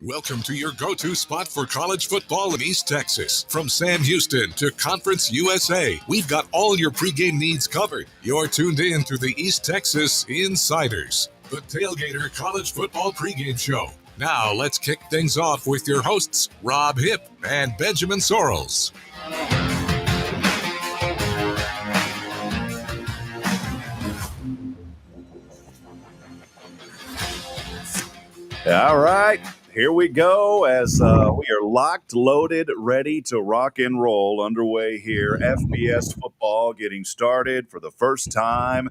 Welcome to your go-to spot for college football in East Texas. From Sam Houston to Conference USA, we've got all your pregame needs covered. You're tuned in to the East Texas Insiders, the Tailgater College Football Pregame Show. Now let's kick things off with your hosts, Rob Hipp and Benjamin Sorrells. All right. Here we go as we are locked, loaded, ready to rock and roll. Underway here. FBS football getting started for the first time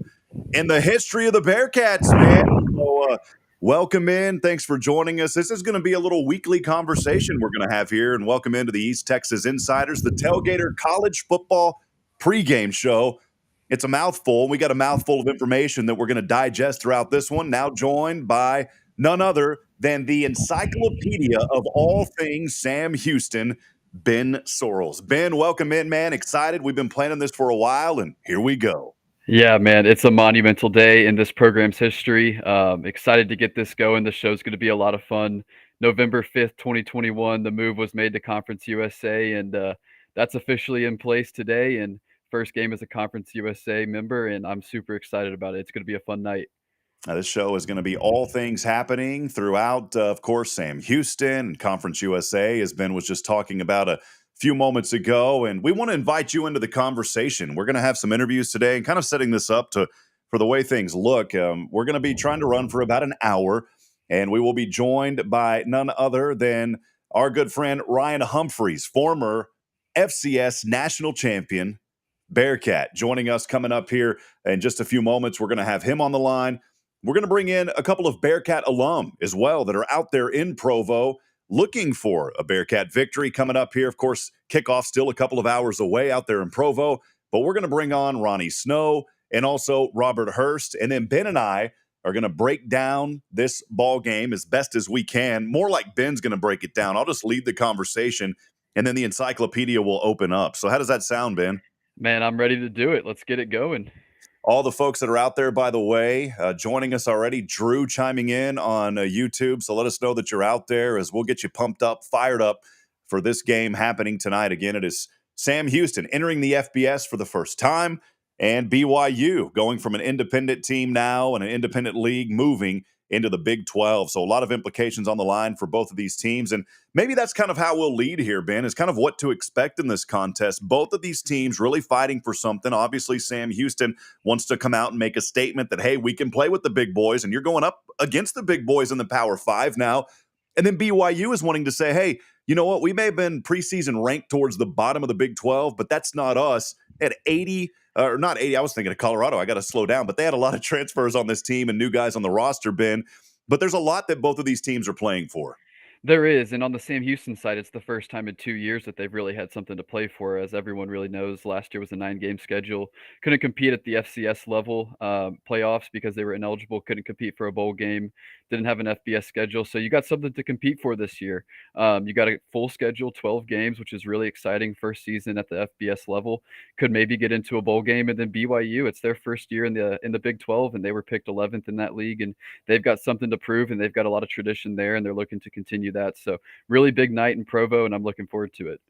in the history of the Bearkats, man. So welcome in. Thanks for joining us. This is going to be a little weekly conversation we're going to have here. And welcome into the East Texas Insiders, the Tailgater College Football Pregame Show. It's a mouthful. We got a mouthful of information that we're going to digest throughout this one. Now joined by none other than the encyclopedia of all things Sam Houston, Ben Sorrells. Ben, welcome in, man. Excited. We've been planning this for a while, and here we go. Yeah, man, it's a monumental day in this program's history. Excited to get this going. The show's going to be a lot of fun. November 5th, 2021, the move was made to Conference USA, and that's officially in place today. And first game as a Conference USA member, and I'm super excited about it. It's going to be a fun night. This show is going to be all things happening throughout, of course, Sam Houston and Conference USA, as Ben was just talking about a few moments ago. And we want to invite you into the conversation. We're going to have some interviews today and kind of setting this up for the way things look. We're going to be trying to run for about an hour, and we will be joined by none other than our good friend Ryan Humphreys, former FCS national champion Bearcat, joining us coming up here in just a few moments. We're going to have him on the line. We're going to bring in a couple of Bearcat alum as well that are out there in Provo looking for a Bearcat victory coming up here. Of course, kickoff still a couple of hours away out there in Provo, but we're going to bring on Ronnie Snow and also Robert Hurst. And then Ben and I are going to break down this ball game as best as we can. More like Ben's going to break it down. I'll just lead the conversation, and then the encyclopedia will open up. So how does that sound, Ben? Man, I'm ready to do it. Let's get it going. All the folks that are out there, by the way, joining us already. Drew chiming in on YouTube. So let us know that you're out there as we'll get you pumped up, fired up for this game happening tonight. Again, it is Sam Houston entering the FBS for the first time, and BYU going from an independent team now and an independent league moving into the Big 12. So a lot of implications on the line for both of these teams. And maybe that's kind of how we'll lead here, Ben, is kind of what to expect in this contest. Both of these teams really fighting for something. Obviously, Sam Houston wants to come out and make a statement that, hey, we can play with the big boys, and you're going up against the big boys in the Power 5 now. And then BYU is wanting to say, hey, you know what? We may have been preseason ranked towards the bottom of the Big 12, but that's not us. At 80, or not 80, I was thinking of Colorado. I got to slow down. But they had a lot of transfers on this team and new guys on the roster, Ben. But there's a lot that both of these teams are playing for. There is, and on the Sam Houston side, it's the first time in 2 years that they've really had something to play for. As everyone really knows, last year was a 9-game schedule. Couldn't compete at the FCS level playoffs because they were ineligible. Couldn't compete for a bowl game. Didn't have an FBS schedule. So you got something to compete for this year. You got a full schedule, 12 games, which is really exciting. First season at the FBS level. Could maybe get into a bowl game. And then BYU, it's their first year in the Big 12, and they were picked 11th in that league. And they've got something to prove, and they've got a lot of tradition there, and they're looking to continue that. So really big night in Provo, and I'm looking forward to it.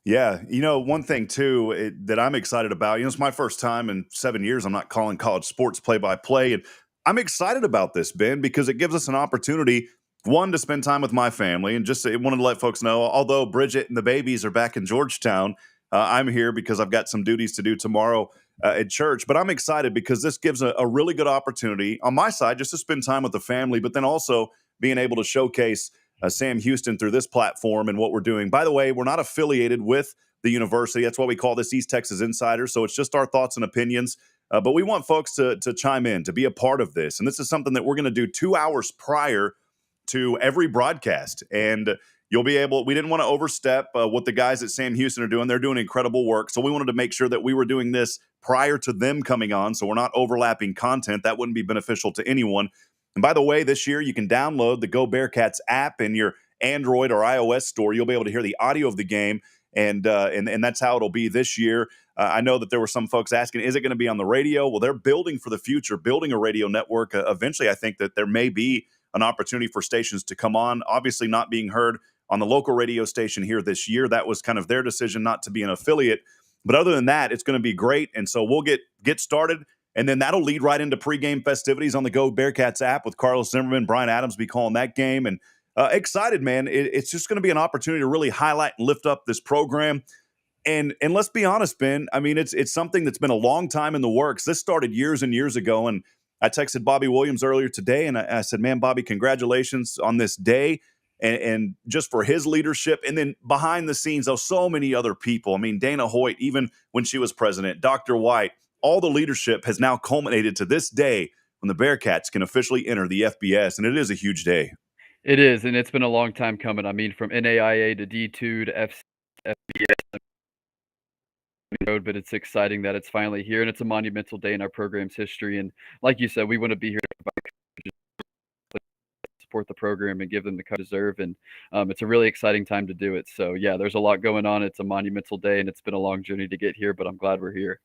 Yeah. You know, one thing too that I'm excited about, it's my first time in 7 years. I'm not calling college sports play-by-play. And I'm excited about this, Ben, because it gives us an opportunity, one, to spend time with my family. And just wanted to let folks know, although Bridget and the babies are back in Georgetown, I'm here because I've got some duties to do tomorrow at church. But I'm excited because this gives a really good opportunity on my side just to spend time with the family, but then also being able to showcase Sam Houston through this platform and what we're doing. By the way, we're not affiliated with the university. That's why we call this East Texas Insiders. So it's just our thoughts and opinions. But we want folks to chime in, to be a part of this. And this is something that we're going to do 2 hours prior to every broadcast. And you'll be able, we didn't want to overstep what the guys at Sam Houston are doing. They're doing incredible work. So we wanted to make sure that we were doing this prior to them coming on. So we're not overlapping content. That wouldn't be beneficial to anyone. And by the way, this year you can download the Go Bearkats app in your Android or iOS store. You'll be able to hear the audio of the game, and that's how it'll be this year. I know that there were some folks asking, is it going to be on the radio? Well, they're building for the future, building a radio network. Eventually, I think that there may be an opportunity for stations to come on, obviously not being heard on the local radio station here this year. That was kind of their decision not to be an affiliate. But other than that, it's going to be great. And so we'll get started. And then that'll lead right into pregame festivities on the Go Bearkats app with Carlos Zimmerman, Brian Adams be calling that game. And excited, man. It's just going to be an opportunity to really highlight and lift up this program. And let's be honest, Ben, I mean, it's something that's been a long time in the works. This started years and years ago. And I texted Bobby Williams earlier today, and I said, man, Bobby, congratulations on this day. And just for his leadership. And then behind the scenes, though, so many other people. I mean, Dana Hoyt, even when she was president, Dr. White, all the leadership has now culminated to this day when the Bearkats can officially enter the FBS. And it is a huge day. It is, and it's been a long time coming. I mean, from NAIA to D2 to FBS road, but it's exciting that it's finally here, and it's a monumental day in our program's history. And like you said, we want to be here to support the program and give them the coverage they deserve. And it's a really exciting time to do it. So yeah, there's a lot going on. It's a monumental day, and it's been a long journey to get here, but I'm glad we're here.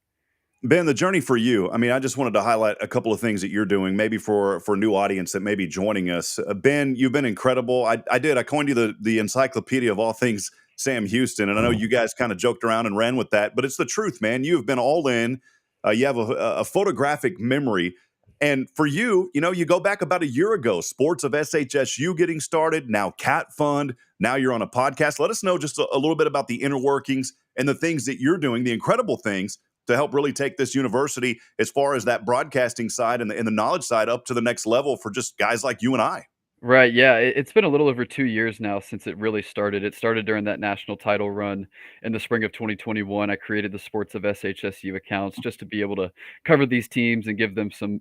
Ben, the journey for you, I mean, I just wanted to highlight a couple of things that you're doing, maybe for a new audience that may be joining us. Ben, you've been incredible. I coined you the encyclopedia of all things Sam Houston, and I know you guys kind of joked around and ran with that, but it's the truth, man. You have been all in. You have a photographic memory. And for you, you go back about a year ago, sports of SHSU getting started, now Cat Fund, now you're on a podcast. Let us know just a little bit about the inner workings and the things that you're doing, the incredible things to help really take this university as far as that broadcasting side and the knowledge side up to the next level for just guys like you and I. Right, yeah, it's been a little over 2 years now since it really started. It started during that national title run in the spring of 2021. I created the Sports of SHSU accounts just to be able to cover these teams and give them some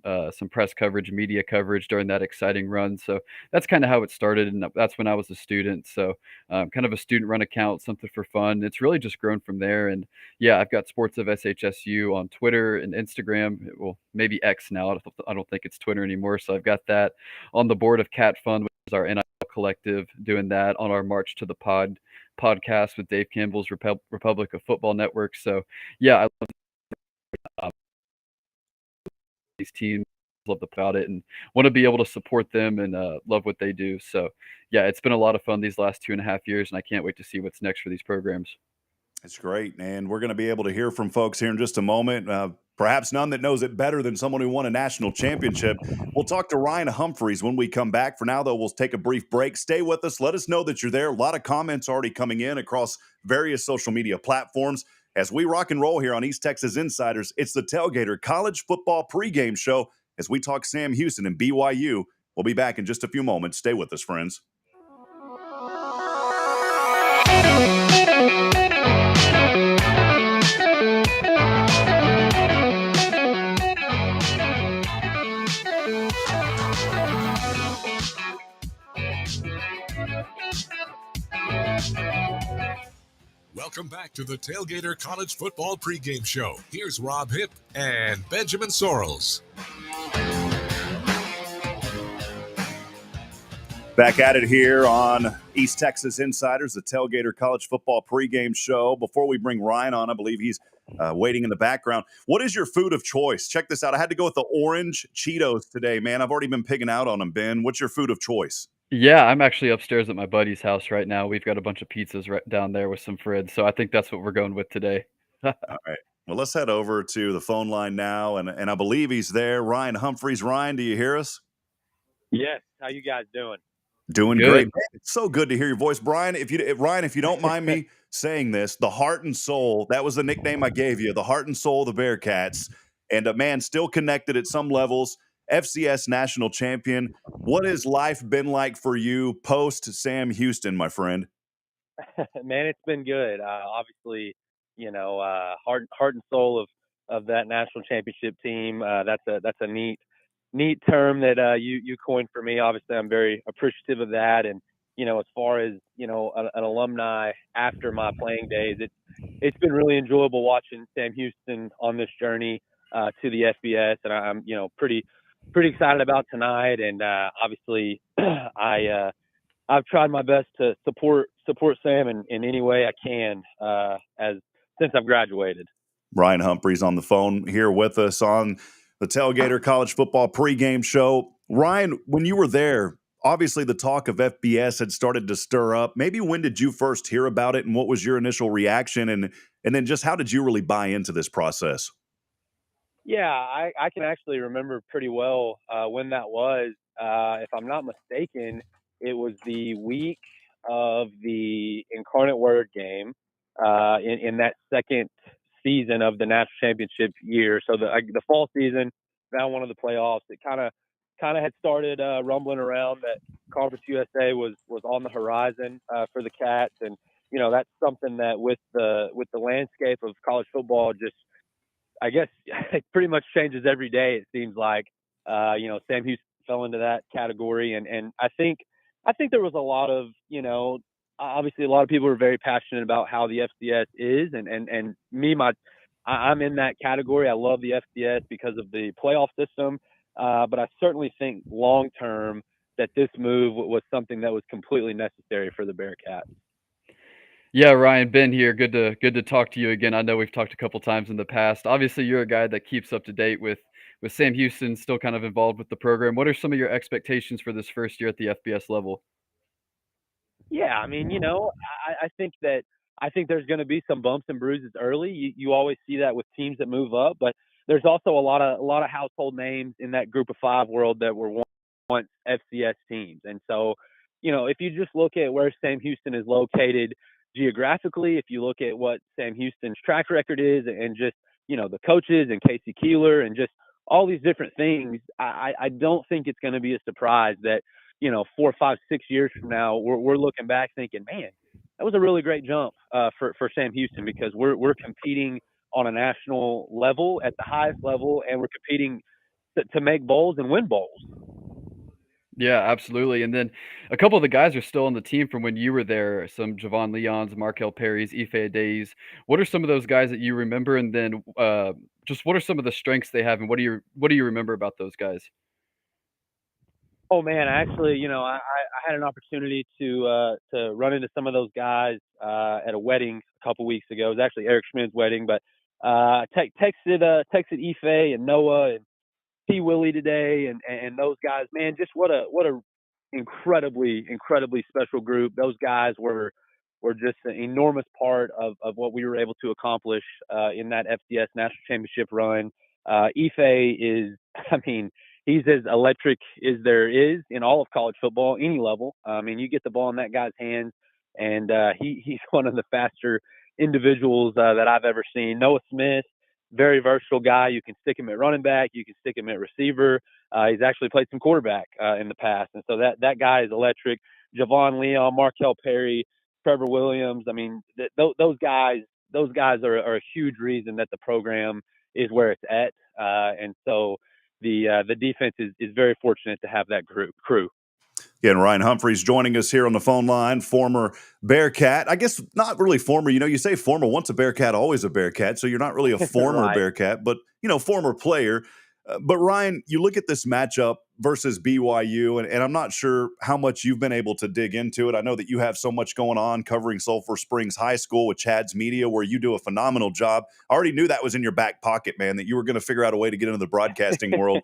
press coverage, media coverage during that exciting run. So that's kinda how it started, and that's when I was a student. So, kind of a student-run account, something for fun. It's really just grown from there, and yeah, I've got Sports of SHSU on Twitter and Instagram. Well, maybe X now. I don't think it's Twitter anymore. So I've got that on the board of Cat Fund, which is our NIL collective, doing that on our March to the podcast with Dave Campbell's Republic of Football Network. So yeah, I love these teams, love about it, and want to be able to support them and love what they do. So yeah, it's been a lot of fun these last 2.5 years, and I can't wait to see what's next for these programs. It's great, and we're going to be able to hear from folks here in just a moment. Perhaps none that knows it better than someone who won a national championship. We'll talk to Ryan Humphreys when we come back. For now, though, we'll take a brief break. Stay with us. Let us know that you're there. A lot of comments already coming in across various social media platforms. As we rock and roll here on East Texas Insiders, it's the Tailgater College Football Pregame Show as we talk Sam Houston and BYU. We'll be back in just a few moments. Stay with us, friends. Welcome back to the Tailgater College Football Pregame Show. Here's Rob Hipp and Benjamin Sorrells. Back at it here on East Texas Insiders, the Tailgater College Football Pregame Show. Before we bring Ryan on, I believe he's waiting in the background. What is your food of choice? Check this out. I had to go with the orange Cheetos today, man. I've already been picking out on them, Ben. What's your food of choice? Yeah, I'm actually upstairs at my buddy's house right now. We've got a bunch of pizzas right down there with some friends, so I think that's what we're going with today. All right. Well, let's head over to the phone line now, and I believe he's there. Ryan Humphreys. Ryan, do you hear us? Yes. How you guys doing? Doing Good. great. Man, it's so good to hear your voice. Ryan, if you don't mind me saying this, the heart and soul, that was the nickname I gave you, the heart and soul of the Bearkats. And a man still connected at some levels, FCS national champion. What has life been like for you post Sam Houston, my friend? Man, it's been good. Obviously, heart and soul of that national championship team. That's a neat term that you coined for me. Obviously, I'm very appreciative of that. And as far as an alumni after my playing days, it's been really enjoyable watching Sam Houston on this journey to the FBS, and I'm pretty excited about tonight. And obviously, I've tried my best to support Sam in any way I can since I've graduated. Ryan Humphreys on the phone here with us on the Tailgater College Football pregame show. Ryan, when you were there, obviously the talk of FBS had started to stir up. Maybe when did you first hear about it, and what was your initial reaction? And then just how did you really buy into this process? Yeah, I can actually remember pretty well when that was. If I'm not mistaken, it was the week of the Incarnate Word game in that second season of the national championship year. So the fall season, now one of the playoffs, it kind of had started rumbling around that Conference USA was on the horizon for the Cats, and that's something that with the landscape of college football just I guess it pretty much changes every day. It seems like, Sam Houston fell into that category, and I think there was a lot of, obviously a lot of people are very passionate about how the FCS is, and me, I'm in that category. I love the FCS because of the playoff system, but I certainly think long term that this move was something that was completely necessary for the Bearcats. Yeah, Ryan, Ben here. Good to talk to you again. I know we've talked a couple times in the past. Obviously, you're a guy that keeps up to date with Sam Houston, still kind of involved with the program. What are some of your expectations for this first year at the FBS level? Yeah, I mean, I think there's going to be some bumps and bruises early. You always see that with teams that move up, but there's also a lot of household names in that group of five world that were once FCS teams. And so, if you just look at where Sam Houston is located geographically, if you look at what Sam Houston's track record is, and just the coaches and Casey Keeler and just all these different things, I don't think it's going to be a surprise that 4, 5, 6 years from now, we're looking back thinking, man, that was a really great jump for Sam Houston, because we're competing on a national level at the highest level, and we're competing to make bowls and win bowls. Yeah, absolutely. And then a couple of the guys are still on the team from when you were there. Some Javon Leons, Markel Perry's, Ife Days. What are some of those guys that you remember? And then just what are some of the strengths they have, and what do you remember about those guys? Oh man, actually, I had an opportunity to run into some of those guys at a wedding a couple weeks ago. It was actually Eric Schmid's wedding, but texted Ife and Noah and P. Willie today, and those guys. Man, just what a incredibly special group. Those guys were just an enormous part of what we were able to accomplish in that FCS national championship run. Ife is, I mean, he's as electric as there is in all of college football, any level. I mean, you get the ball in that guy's hands, and he's one of the faster individuals that I've ever seen. Noah Smith, very versatile guy. You can stick him at running back. You can stick him at receiver. He's actually played some quarterback in the past. And so that guy is electric. Javon Leon, Markel Perry, Trevor Williams. I mean, those guys are a huge reason that the program is where it's at. And so the defense is very fortunate to have that crew. Again, Ryan Humphreys joining us here on the phone line, former Bearcat. I guess not really former. You say former, once a Bearcat, always a Bearcat. So you're not really a former Right. Bearcat, but, former player. But Ryan, you look at this matchup versus BYU, and I'm not sure how much you've been able to dig into it. I know that you have so much going on covering Sulphur Springs High School with Chad's Media, where you do a phenomenal job. I already knew that was in your back pocket, man, that you were going to figure out a way to get into the broadcasting world.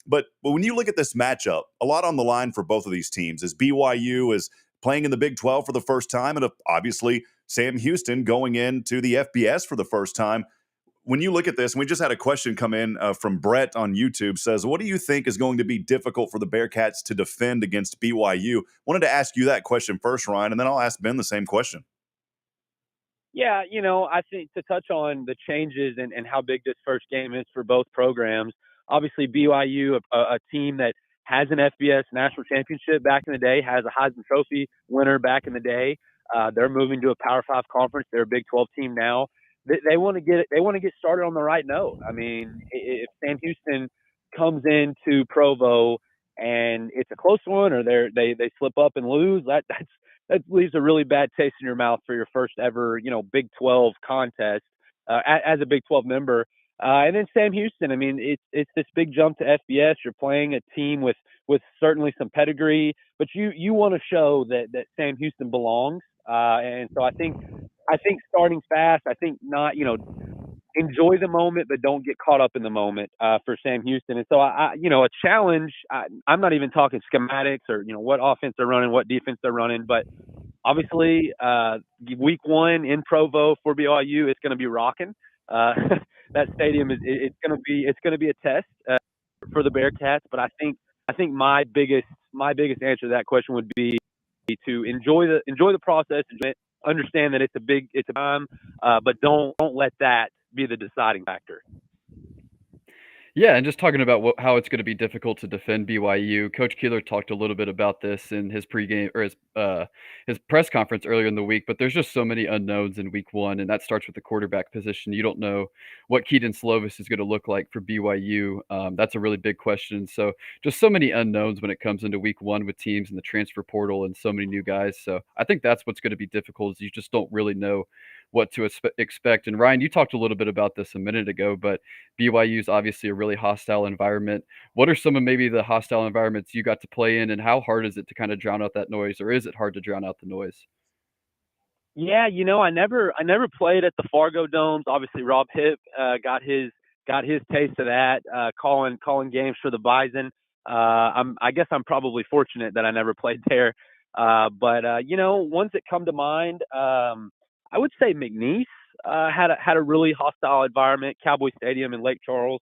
But when you look at this matchup, a lot on the line for both of these teams is BYU is playing in the Big 12 for the first time, and obviously Sam Houston going into the FBS for the first time. When you look at this, and we just had a question come in from Brett on YouTube, says, what do you think is going to be difficult for the Bearcats to defend against BYU? Wanted to ask you that question first, Ryan, and then I'll ask Ben the same question. Yeah, I think to touch on the changes and how big this first game is for both programs, obviously BYU, a team that has an FBS national championship back in the day, has a Heisman Trophy winner back in the day. They're moving to a Power 5 conference. They're a Big 12 team now. They want to get started on the right note. I mean, if Sam Houston comes into Provo and it's a close one, or they slip up and lose, that leaves a really bad taste in your mouth for your first ever Big 12 contest as a Big 12 member. And then Sam Houston, I mean, it's this big jump to FBS. You're playing a team with certainly some pedigree, but you want to show that Sam Houston belongs. And so I think starting fast, I think not, enjoy the moment, but don't get caught up in the moment for Sam Houston. And so, a challenge, I'm not even talking schematics or, what offense they're running, what defense they're running, but obviously week one in Provo for BYU, it's going to be rocking. That stadium it's going to be a test for the Bearcats, but I think my biggest answer to that question would be to enjoy the process, understand that it's a time, but don't let that be the deciding factor. Yeah, and just talking about how it's going to be difficult to defend BYU. Coach Keeler talked a little bit about this in his pregame or his press conference earlier in the week. But there's just so many unknowns in week one, and that starts with the quarterback position. You don't know what Keaton Slovis is going to look like for BYU. That's a really big question. So just so many unknowns when it comes into week one with teams in the transfer portal and so many new guys. So I think that's what's going to be difficult is you just don't really know what to expect. And Ryan, you talked a little bit about this a minute ago, but BYU is obviously a really hostile environment. What are some of maybe the hostile environments you got to play in, and how hard is it to kind of drown out that noise, or is it hard to drown out the noise? Yeah, I never played at the Fargo Domes. Obviously, Rob Hipp got his taste of that, calling games for the Bison. I guess I'm probably fortunate that I never played there. But ones that come to mind, I would say McNeese had a really hostile environment. Cowboy Stadium in Lake Charles.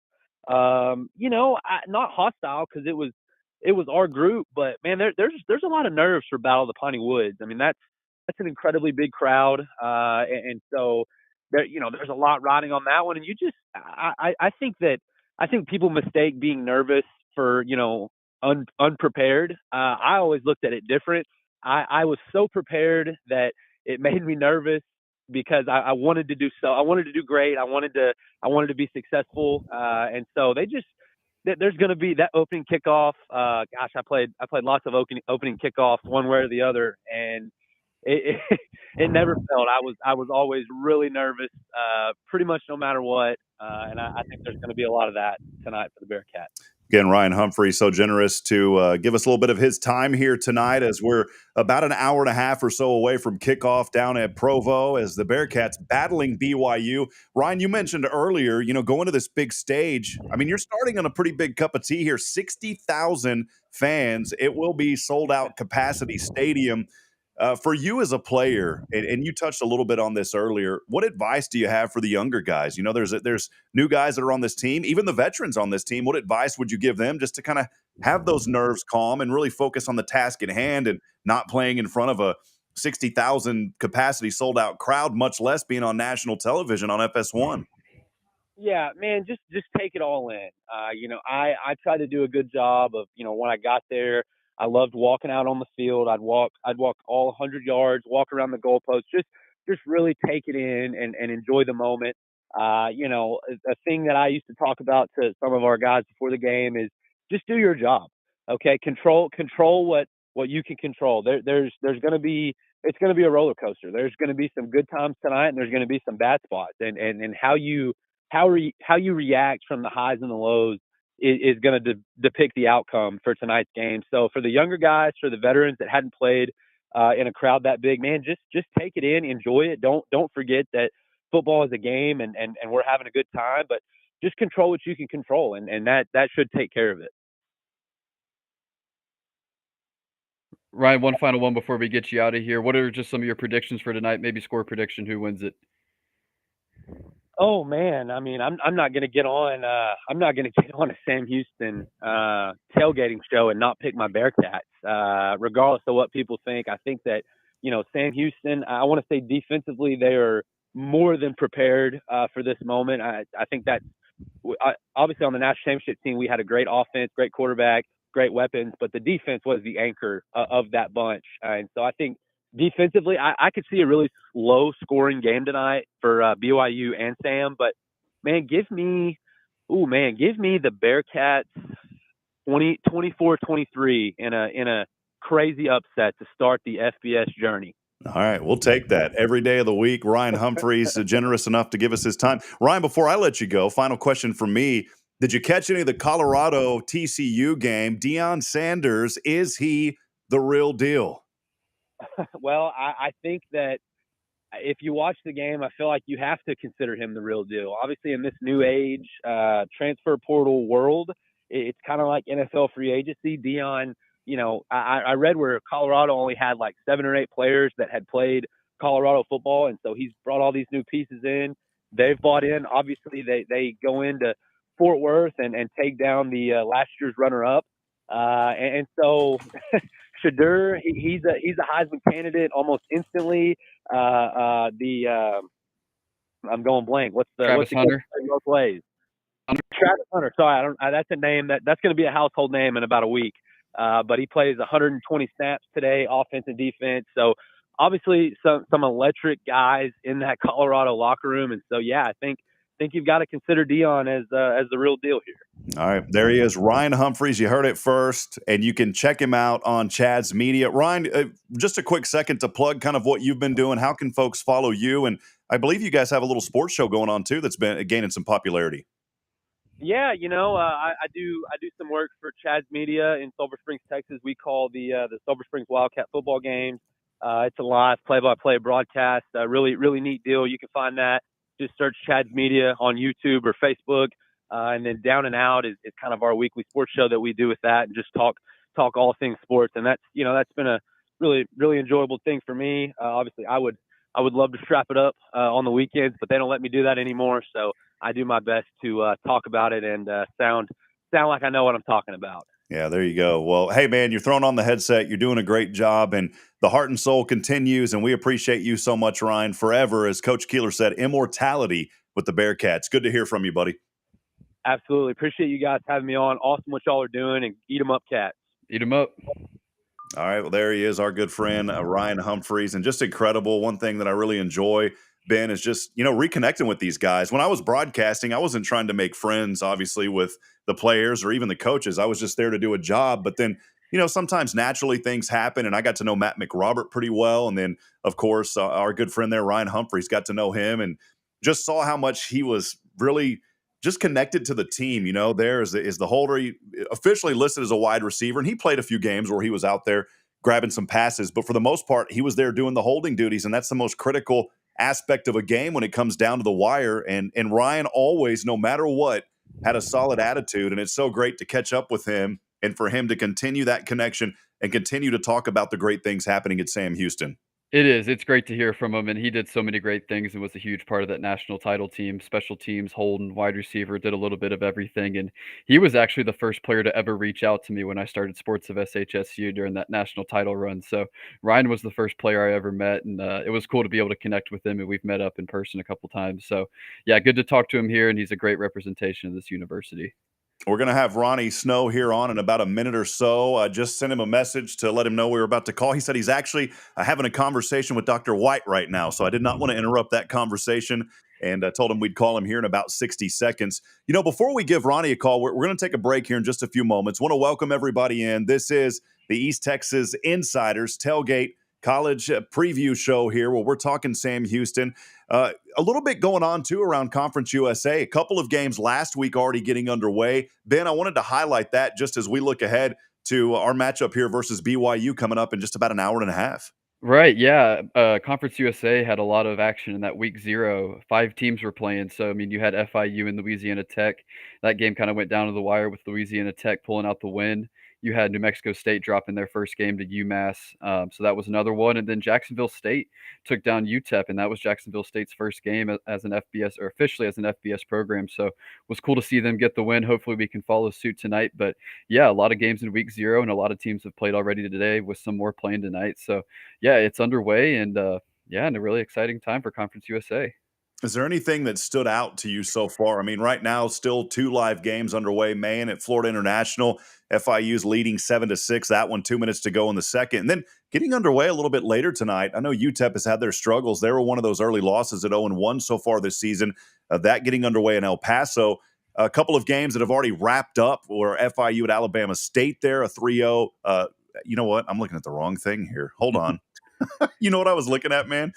Not hostile because it was our group, but man, there's a lot of nerves for Battle of the Piney Woods. I mean, that's an incredibly big crowd, and so there's a lot riding on that one. And I think people mistake being nervous for unprepared. I always looked at it different. I was so prepared that it made me nervous because I wanted to do I wanted to do great. I wanted to be successful, and so there's going to be that opening kickoff. Gosh, I played lots of opening kickoffs one way or the other, and it never felt. I was always really nervous, pretty much no matter what. And I think there's going to be a lot of that tonight for the Bearcats. Again, Ryan Humphrey, so generous to give us a little bit of his time here tonight as we're about an hour and a half or so away from kickoff down at Provo as the Bearcats battling BYU. Ryan, you mentioned earlier, going to this big stage. I mean, you're starting on a pretty big cup of tea here, 60,000 fans. It will be sold out capacity stadium. For you as a player, and you touched a little bit on this earlier, what advice do you have for the younger guys? There's new guys that are on this team, even the veterans on this team. What advice would you give them just to kind of have those nerves calm and really focus on the task at hand and not playing in front of a 60,000 capacity sold out crowd, much less being on national television on FS1? Yeah, man, just take it all in. I tried to do a good job of, when I got there, I loved walking out on the field. I'd walk all 100 yards, walk around the goalpost, just really take it in and enjoy the moment. A thing that I used to talk about to some of our guys before the game is just do your job. Okay, control what you can control. There's going to be it's going to be a roller coaster. There's going to be some good times tonight, and there's going to be some bad spots. And how you react from the highs and the lows is going to depict the outcome for tonight's game. So for the younger guys, for the veterans that hadn't played in a crowd that big, man, just take it in, enjoy it. Don't forget that football is a game and we're having a good time, but just control what you can control, and that should take care of it. Ryan, one final one before we get you out of here. What are just some of your predictions for tonight? Maybe score prediction, who wins it? Oh man, I mean, I'm not going to get on. I'm not going to get on a Sam Houston tailgating show and not pick my Bearcats, regardless of what people think. I think that Sam Houston. I want to say defensively, they are more than prepared for this moment. I think that obviously on the national championship team, we had a great offense, great quarterback, great weapons, but the defense was the anchor of that bunch, and so I think. Defensively, I could see a really low-scoring game tonight for BYU and Sam. But man, give me the Bearcats 24-23 in a crazy upset to start the FBS journey. All right, we'll take that every day of the week. Ryan Humphreys, generous enough to give us his time. Ryan, before I let you go, final question from me. Did you catch any of the Colorado TCU game? Deion Sanders, is he the real deal? Well, I think that if you watch the game, I feel like you have to consider him the real deal. Obviously, in this new age transfer portal world, it's kind of like NFL free agency. Dion, I read where Colorado only had like 7 or 8 players that had played Colorado football, and so he's brought all these new pieces in. They've bought in. Obviously, they go into Fort Worth and take down the last year's runner-up. And so Shadur, he's a Heisman candidate almost instantly. I'm going blank. Travis Hunter? Both ways. Travis Hunter. Sorry, that's a name that's going to be a household name in about a week. But he plays 120 snaps today, offense and defense. So obviously some electric guys in that Colorado locker room. And so yeah, I think you've got to consider Dion as the real deal here. All right, there he is, Ryan Humphreys. You heard it first, and you can check him out on Chad's Media. Ryan, just a quick second to plug kind of what you've been doing. How can folks follow you? And I believe you guys have a little sports show going on too that's been gaining some popularity. Yeah, I do some work for Chad's Media in Silver Springs, Texas. We call the Silver Springs Wildcat football games. It's a live play-by-play broadcast. Really, really neat deal. You can find that. Just search Chad's Media on YouTube or Facebook. And then Down and Out is kind of our weekly sports show that we do with that, and just talk all things sports. And that's been a really, really enjoyable thing for me. Obviously, I would love to strap it up on the weekends, but they don't let me do that anymore. So I do my best to talk about it and sound like I know what I'm talking about. Yeah, there you go. Well, hey, man, you're throwing on the headset. You're doing a great job, and the heart and soul continues, and we appreciate you so much, Ryan, forever. As Coach Keeler said, immortality with the Bearcats. Good to hear from you, buddy. Absolutely. Appreciate you guys having me on. Awesome what y'all are doing, and eat 'em up, Cats. Eat 'em up. All right, well, there he is, our good friend, Ryan Humphreys, and just incredible. One thing that I really enjoy, Ben, is just, reconnecting with these guys. When I was broadcasting, I wasn't trying to make friends, obviously, with the players or even the coaches. I was just there to do a job. But then, sometimes naturally things happen, and I got to know Matt McRobert pretty well. And then, of course, our good friend there, Ryan Humphreys, got to know him and just saw how much he was really just connected to the team. There is the holder. He officially listed as a wide receiver, and he played a few games where he was out there grabbing some passes. But for the most part, he was there doing the holding duties, and that's the most critical aspect of a game when it comes down to the wire. And Ryan always, no matter what, had a solid attitude, and it's so great to catch up with him and for him to continue that connection and continue to talk about the great things happening at Sam Houston. It is. It's great to hear from him, and he did so many great things and was a huge part of that national title team, special teams, holding, wide receiver, did a little bit of everything. And he was actually the first player to ever reach out to me when I started Sports of SHSU during that national title run. So Ryan was the first player I ever met, and it was cool to be able to connect with him, and we've met up in person a couple times. So yeah, good to talk to him here, and he's a great representation of this university. We're going to have Ronnie Snow here on in about a minute or so. I just sent him a message to let him know we were about to call. He said he's actually having a conversation with Dr. White right now, so I did not want to interrupt that conversation, and I told him we'd call him here in about 60 seconds. Before we give Ronnie a call, we're going to take a break here in just a few moments. Want to welcome everybody in. This is the East Texas Insiders Tailgate College preview show here where we're talking Sam Houston. A little bit going on, too, around Conference USA. A couple of games last week already getting underway. Ben, I wanted to highlight that just as we look ahead to our matchup here versus BYU coming up in just about an hour and a half. Right, yeah. Conference USA had a lot of action in that week 0. 5 teams were playing. So, I mean, you had FIU and Louisiana Tech. That game kind of went down to the wire with Louisiana Tech pulling out the win. You had New Mexico State dropping their first game to UMass. So that was another one. And then Jacksonville State took down UTEP, and that was Jacksonville State's first game as an FBS, or officially as an FBS program. So it was cool to see them get the win. Hopefully we can follow suit tonight. But yeah, a lot of games in week 0, and a lot of teams have played already today with some more playing tonight. So yeah, it's underway, and and a really exciting time for Conference USA. Is there anything that stood out to you so far? I mean, right now, still 2 live games underway. Maine at Florida International. FIU's leading 7-6. That one 2 minutes to go in the second. And then getting underway a little bit later tonight. I know UTEP has had their struggles. They were one of those early losses at 0-1 so far this season. That getting underway in El Paso. A couple of games that have already wrapped up were FIU at Alabama State there, a 3-0. You know what? I'm looking at the wrong thing here. Hold on. You know what I was looking at, man?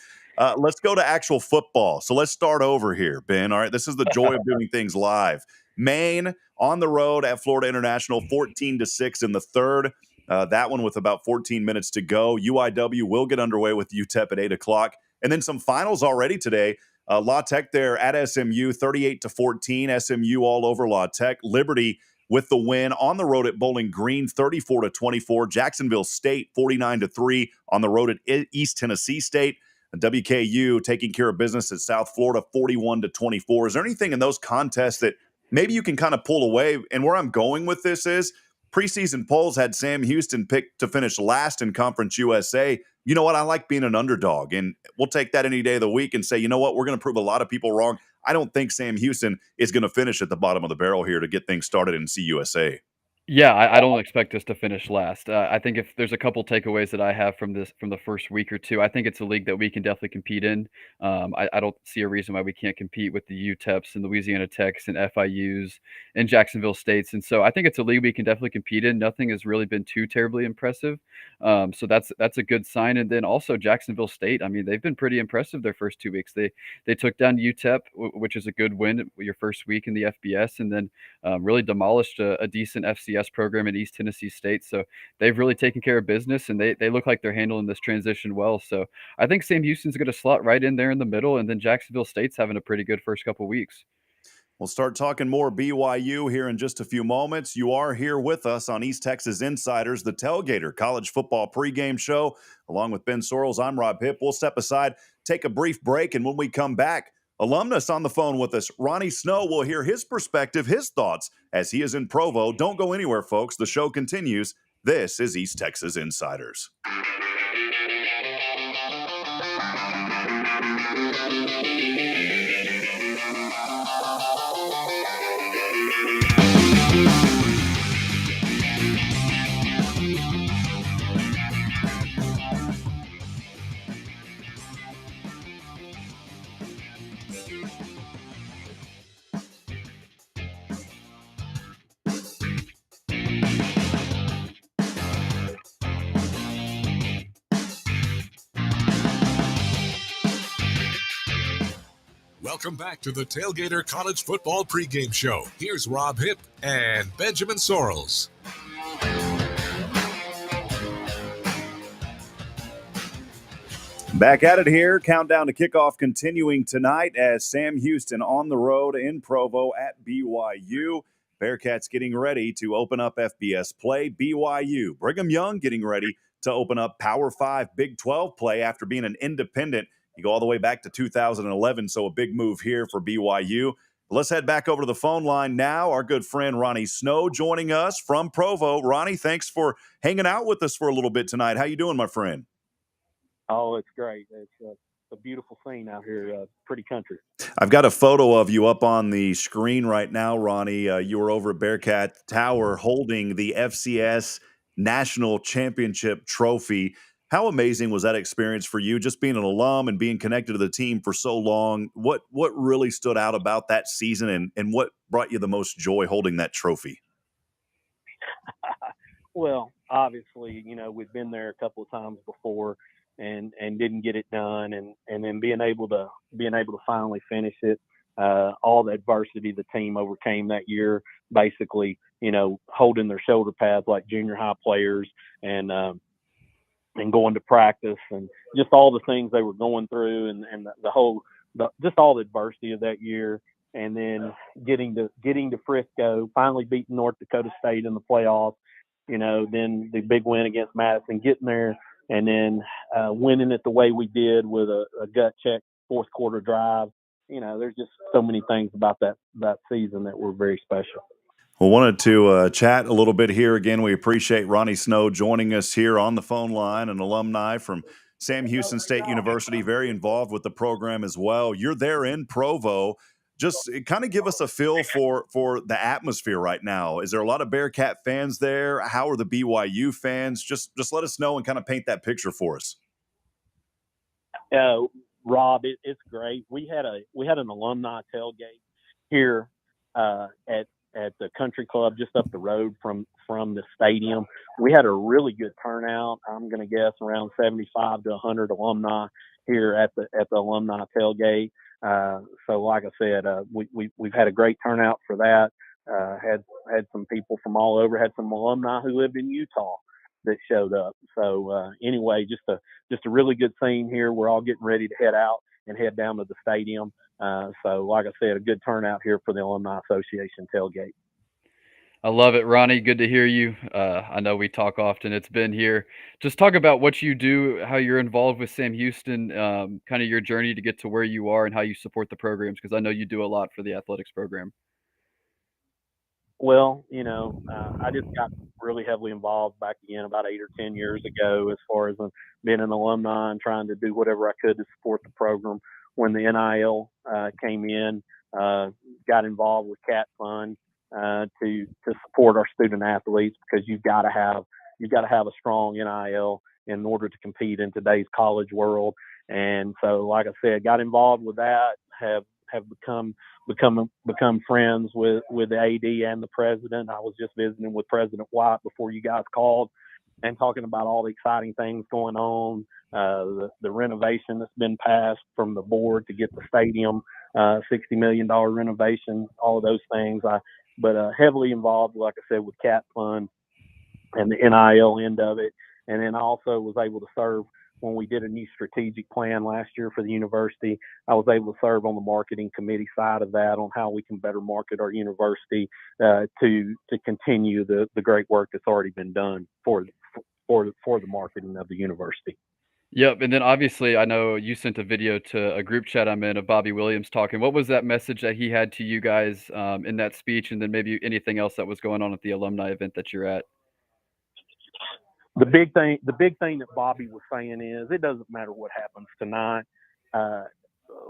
Let's go to actual football. So let's start over here, Ben. All right, this is the joy of doing things live. Maine on the road at Florida International, 14-6 in the third. That one with about 14 minutes to go. UIW will get underway with UTEP at 8 o'clock. And then some finals already today. La Tech there at SMU, 38-14. SMU all over La Tech. Liberty with the win on the road at Bowling Green, 34-24. Jacksonville State, 49-3 on the road at East Tennessee State. And WKU taking care of business at South Florida, 41-24. Is there anything in those contests that maybe you can kind of pull away? And where I'm going with this is preseason polls had Sam Houston picked to finish last in Conference USA. You know what? I like being an underdog, and we'll take that any day of the week and say, you know what? We're going to prove a lot of people wrong. I don't think Sam Houston is going to finish at the bottom of the barrel here to get things started in CUSA. Yeah, I don't expect us to finish last. I think if there's a couple takeaways that I have from the first week or two, I think it's a league that we can definitely compete in. I don't see a reason why we can't compete with the UTEPs and Louisiana Techs and FIUs and Jacksonville States. And so I think it's a league we can definitely compete in. Nothing has really been too terribly impressive. So that's a good sign. And then also Jacksonville State. I mean, they've been pretty impressive their first 2 weeks. They took down UTEP, which is a good win your first week in the FBS, and then really demolished a decent FCS program at East Tennessee State. So they've really taken care of business, and they look like they're handling this transition well. So I think Sam Houston's going to slot right in there in the middle, and then Jacksonville State's having a pretty good first couple weeks. We'll start talking more BYU here in just a few moments. You are here with us on East Texas Insiders, the Tailgater College Football Pregame Show. Along with Ben Sorrells, I'm Rob Hipp. We'll step aside, take a brief break, and when we come back, alumnus on the phone with us, Ronnie Snow, will hear his perspective, his thoughts, as he is in Provo. Don't go anywhere, folks. The show continues. This is East Texas Insiders. Welcome back to the Tailgater College Football Pregame Show. Here's Rob Hipp and Benjamin Sorrells. Back at it here. Countdown to kickoff continuing tonight as Sam Houston on the road in Provo at BYU. Bearkats getting ready to open up FBS play. BYU, Brigham Young getting ready to open up Power 5 Big 12 play after being an independent. You go all the way back to 2011, so a big move here for BYU. Let's head back over to the phone line now. Our good friend Ronnie Snow joining us from Provo. Ronnie, thanks for hanging out with us for a little bit tonight. How you doing, my friend? Oh, it's great. It's a beautiful scene out here, pretty country. I've got a photo of you up on the screen right now, Ronnie. You were over at Bearcat Tower holding the FCS National Championship trophy. How amazing was that experience for you, just being an alum and being connected to the team for so long? What really stood out about that season, and what brought you the most joy holding that trophy? Well, obviously, we've been there a couple of times before and didn't get it done, and then being able to finally finish it. All the adversity the team overcame that year, basically, holding their shoulder pads like junior high players and going to practice, and just all the things they were going through, and just all the adversity of that year, and then getting to Frisco, finally beating North Dakota State in the playoffs, then the big win against Madison, getting there, and then winning it the way we did with a gut check fourth quarter drive. There's just so many things about that season that were very special. Well, wanted to chat a little bit here. Again, we appreciate Ronnie Snow joining us here on the phone line, an alumni from Sam Houston State University, very involved with the program as well. You're there in Provo. Just kind of give us a feel for the atmosphere right now. Is there a lot of Bearcat fans there? How are the BYU fans? Just let us know and kind of paint that picture for us. Rob, it's great. We had an alumni tailgate here at the country club just up the road from the stadium. We had a really good turnout. I'm going to guess around 75 to 100 alumni here at the alumni tailgate. So like I said, we've had a great turnout for that. Had some people from all over, had some alumni who lived in Utah that showed up. So anyway, just a really good scene here. We're all getting ready to head out and head down to the stadium. So like I said, a good turnout here for the Alumni Association tailgate. I love it, Ronnie. Good to hear you. I know we talk often. It's been here. Just talk about what you do, how you're involved with Sam Houston, kind of your journey to get to where you are, and how you support the programs, because I know you do a lot for the athletics program. Well, I just got really heavily involved back again about 8 or 10 years ago as far as being an alumni and trying to do whatever I could to support the program. When the NIL came in, got involved with Cat Fund to support our student athletes, because you've got to have a strong NIL in order to compete in today's college world. And so, like I said, got involved with that, have become friends with the AD and the president. I was just visiting with President White before you guys called and talking about all the exciting things going on, the renovation that's been passed from the board to get the stadium, $60 million renovation, all of those things. But heavily involved, like I said, with Cat Fund and the NIL end of it. And then I also was able to serve when we did a new strategic plan last year for the university. I was able to serve on the marketing committee side of that, on how we can better market our university to continue the great work that's already been done for the marketing of the university. Yep, and then obviously I know you sent a video to a group chat I'm in of Bobby Williams talking. What was that message that he had to you guys in that speech, and then maybe anything else that was going on at the alumni event that you're at? The big thing that Bobby was saying is, it doesn't matter what happens tonight.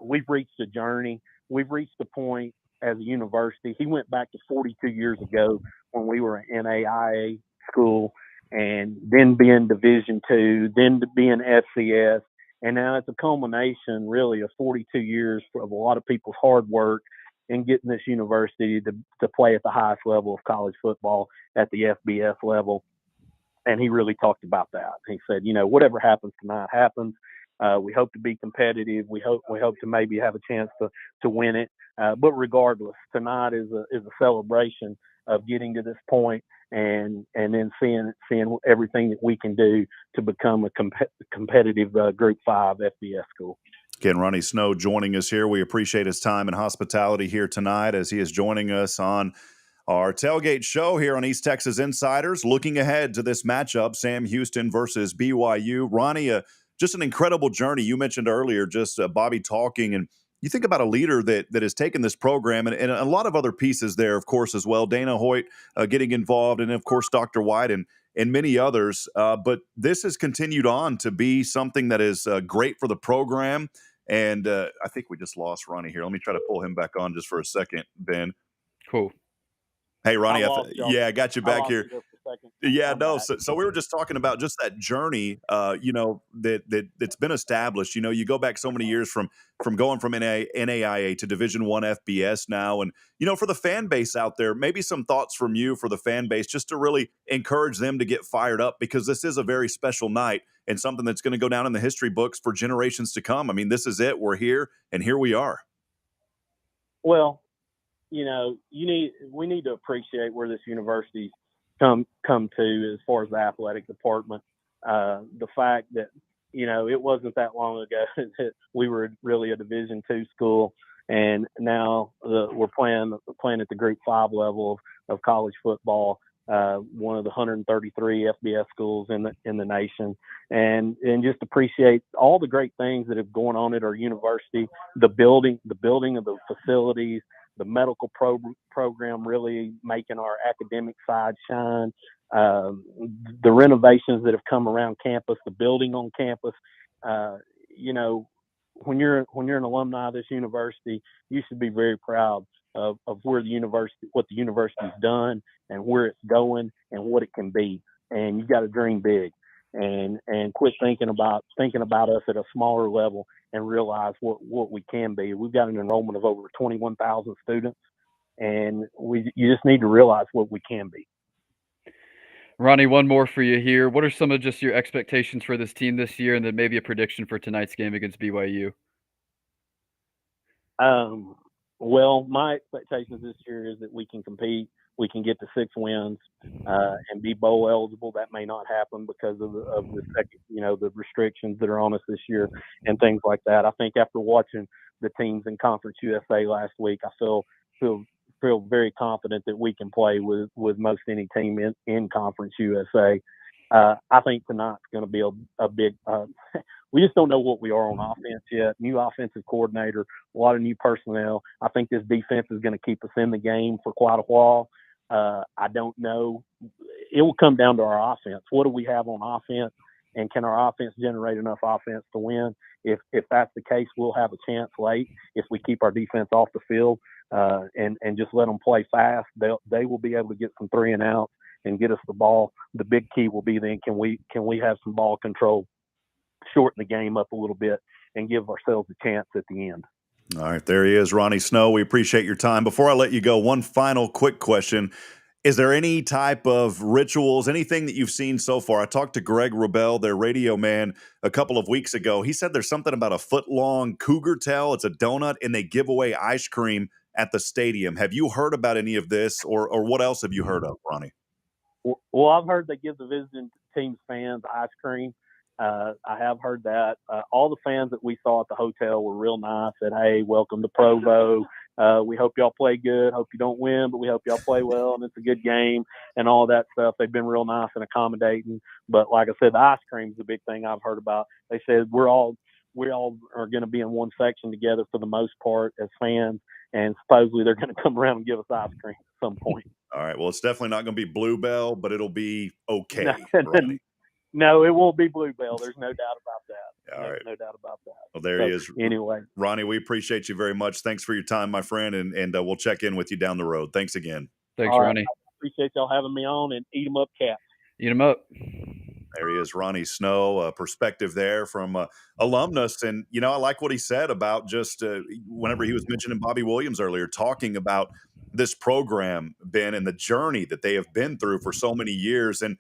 We've reached a journey. We've reached a point as a university. He went back to 42 years ago when we were an NAIA school, and then being Division II, then to being FCS, and now it's a culmination, really, of 42 years of a lot of people's hard work in getting this university to play at the highest level of college football, at the FBS level. And he really talked about that. He said, whatever happens tonight happens. We hope to be competitive. We hope to maybe have a chance to win it. But regardless, tonight is a celebration of getting to this point, and then seeing everything that we can do to become a competitive Group 5 FBS school. Again, Ronnie Snow joining us here. We appreciate his time and hospitality here tonight as he is joining us on our tailgate show here on East Texas Insiders, looking ahead to this matchup, Sam Houston versus BYU. Ronnie, just an incredible journey. You mentioned earlier just Bobby talking, and you think about a leader that has taken this program and a lot of other pieces there, of course, as well. Dana Hoyt getting involved, and, of course, Dr. White and many others. But this has continued on to be something that is great for the program. And I think we just lost Ronnie here. Let me try to pull him back on just for a second, Ben. Cool. Hey, Ronnie, I got you back here. Yeah, no. So we were just talking about just that journey, that's been established. You go back so many years from going from NAIA to Division I FBS now, and for the fan base out there, maybe some thoughts from you for the fan base, just to really encourage them to get fired up, because this is a very special night and something that's going to go down in the history books for generations to come. I mean, this is it. We're here, and here we are. Well, we need to appreciate where this university's come to as far as the athletic department. The fact that, it wasn't that long ago that we were really a Division II school, and now we're playing at the Group 5 level of college football, one of the 133 FBS schools in the nation, and just appreciate all the great things that have gone on at our university, the building of the facilities, the medical program really making our academic side shine, the renovations that have come around campus, the building on campus. When you're an alumni of this university, you should be very proud of what the university's done and where it's going and what it can be. And you got to dream big, and quit thinking about us at a smaller level, and realize what we can be. We've got an enrollment of over 21,000 students, and you just need to realize what we can be. Ronnie, one more for you here. What are some of just your expectations for this team this year, and then maybe a prediction for tonight's game against BYU? Well, my expectations this year is that we can compete we can get to 6 wins and be bowl eligible. That may not happen because of the second, the restrictions that are on us this year and things like that. I think after watching the teams in Conference USA last week, I feel very confident that we can play with most any team in Conference USA. I think tonight's going to be a big. We just don't know what we are on offense yet. New offensive coordinator, a lot of new personnel. I think this defense is going to keep us in the game for quite a while. I don't know. It will come down to our offense. What do we have on offense? And can our offense generate enough offense to win? If that's the case, we'll have a chance late if we keep our defense off the field and just let them play fast. They will be able to get some 3 and out and get us the ball. The big key will be then can we have some ball control, shorten the game up a little bit, and give ourselves a chance at the end. All right, there he is, Ronnie Snow. We appreciate your time. Before I let you go, one final quick question. Is there any type of rituals, anything that you've seen so far? I talked to Greg Rebel, their radio man, a couple of weeks ago. He said there's something about a foot-long cougar tail. It's a donut, and they give away ice cream at the stadium. Have you heard about any of this, or what else have you heard of, Ronnie? Well, I've heard they give the visiting team's fans ice cream. I have heard that. All the fans that we saw at the hotel were real nice. Said, "Hey, welcome to Provo. We hope y'all play good. Hope you don't win, but we hope y'all play well, and it's a good game," and all that stuff. They've been real nice and accommodating. But like I said, the ice cream is the big thing I've heard about. They said we all are going to be in one section together for the most part as fans, and supposedly they're going to come around and give us ice cream at some point. All right. Well, it's definitely not going to be Bluebell, but it'll be okay. No, it won't be Bluebell. There's no doubt about that. All right. No doubt about that. Well, there he is. Anyway. Ronnie, we appreciate you very much. Thanks for your time, my friend, and we'll check in with you down the road. Thanks again. Thanks, Ronnie. I appreciate y'all having me on, and eat 'em up, Cats. Eat 'em up. There he is, Ronnie Snow, a perspective there from alumnus. And, I like what he said about just whenever he was mentioning Bobby Williams earlier, talking about this program, Ben, and the journey that they have been through for so many years. And,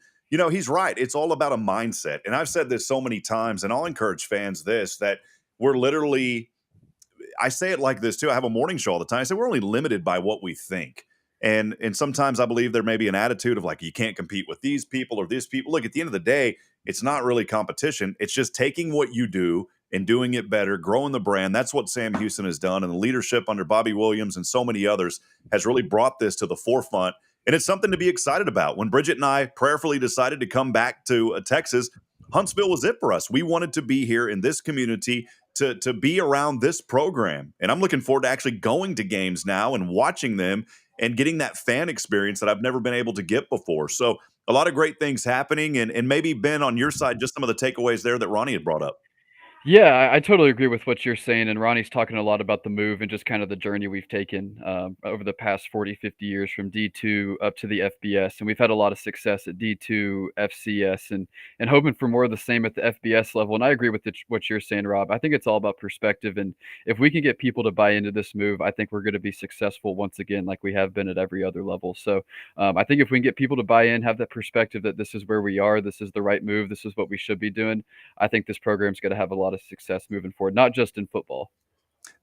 he's right. It's all about a mindset. And I've said this so many times, and I'll encourage fans that we're literally – I say it like this too. I have a morning show all the time. I say we're only limited by what we think. And sometimes I believe there may be an attitude of like, you can't compete with these people or these people. Look, at the end of the day, it's not really competition. It's just taking what you do and doing it better, growing the brand. That's what Sam Houston has done. And the leadership under Bobby Williams and so many others has really brought this to the forefront. And it's something to be excited about. When Bridget and I prayerfully decided to come back to Texas, Huntsville was it for us. We wanted to be here in this community to be around this program. And I'm looking forward to actually going to games now and watching them and getting that fan experience that I've never been able to get before. So a lot of great things happening. And maybe, Ben, on your side, just some of the takeaways there that Ronnie had brought up. Yeah, I totally agree with what you're saying. And Ronnie's talking a lot about the move and just kind of the journey we've taken over the past 40, 50 years from D2 up to the FBS. And we've had a lot of success at D2, FCS, and hoping for more of the same at the FBS level. And I agree with what you're saying, Rob. I think it's all about perspective. And if we can get people to buy into this move, I think we're going to be successful once again, like we have been at every other level. So I think if we can get people to buy in, have that perspective that this is where we are, this is the right move, this is what we should be doing, I think this program's going to have a lot of success moving forward, not just in football.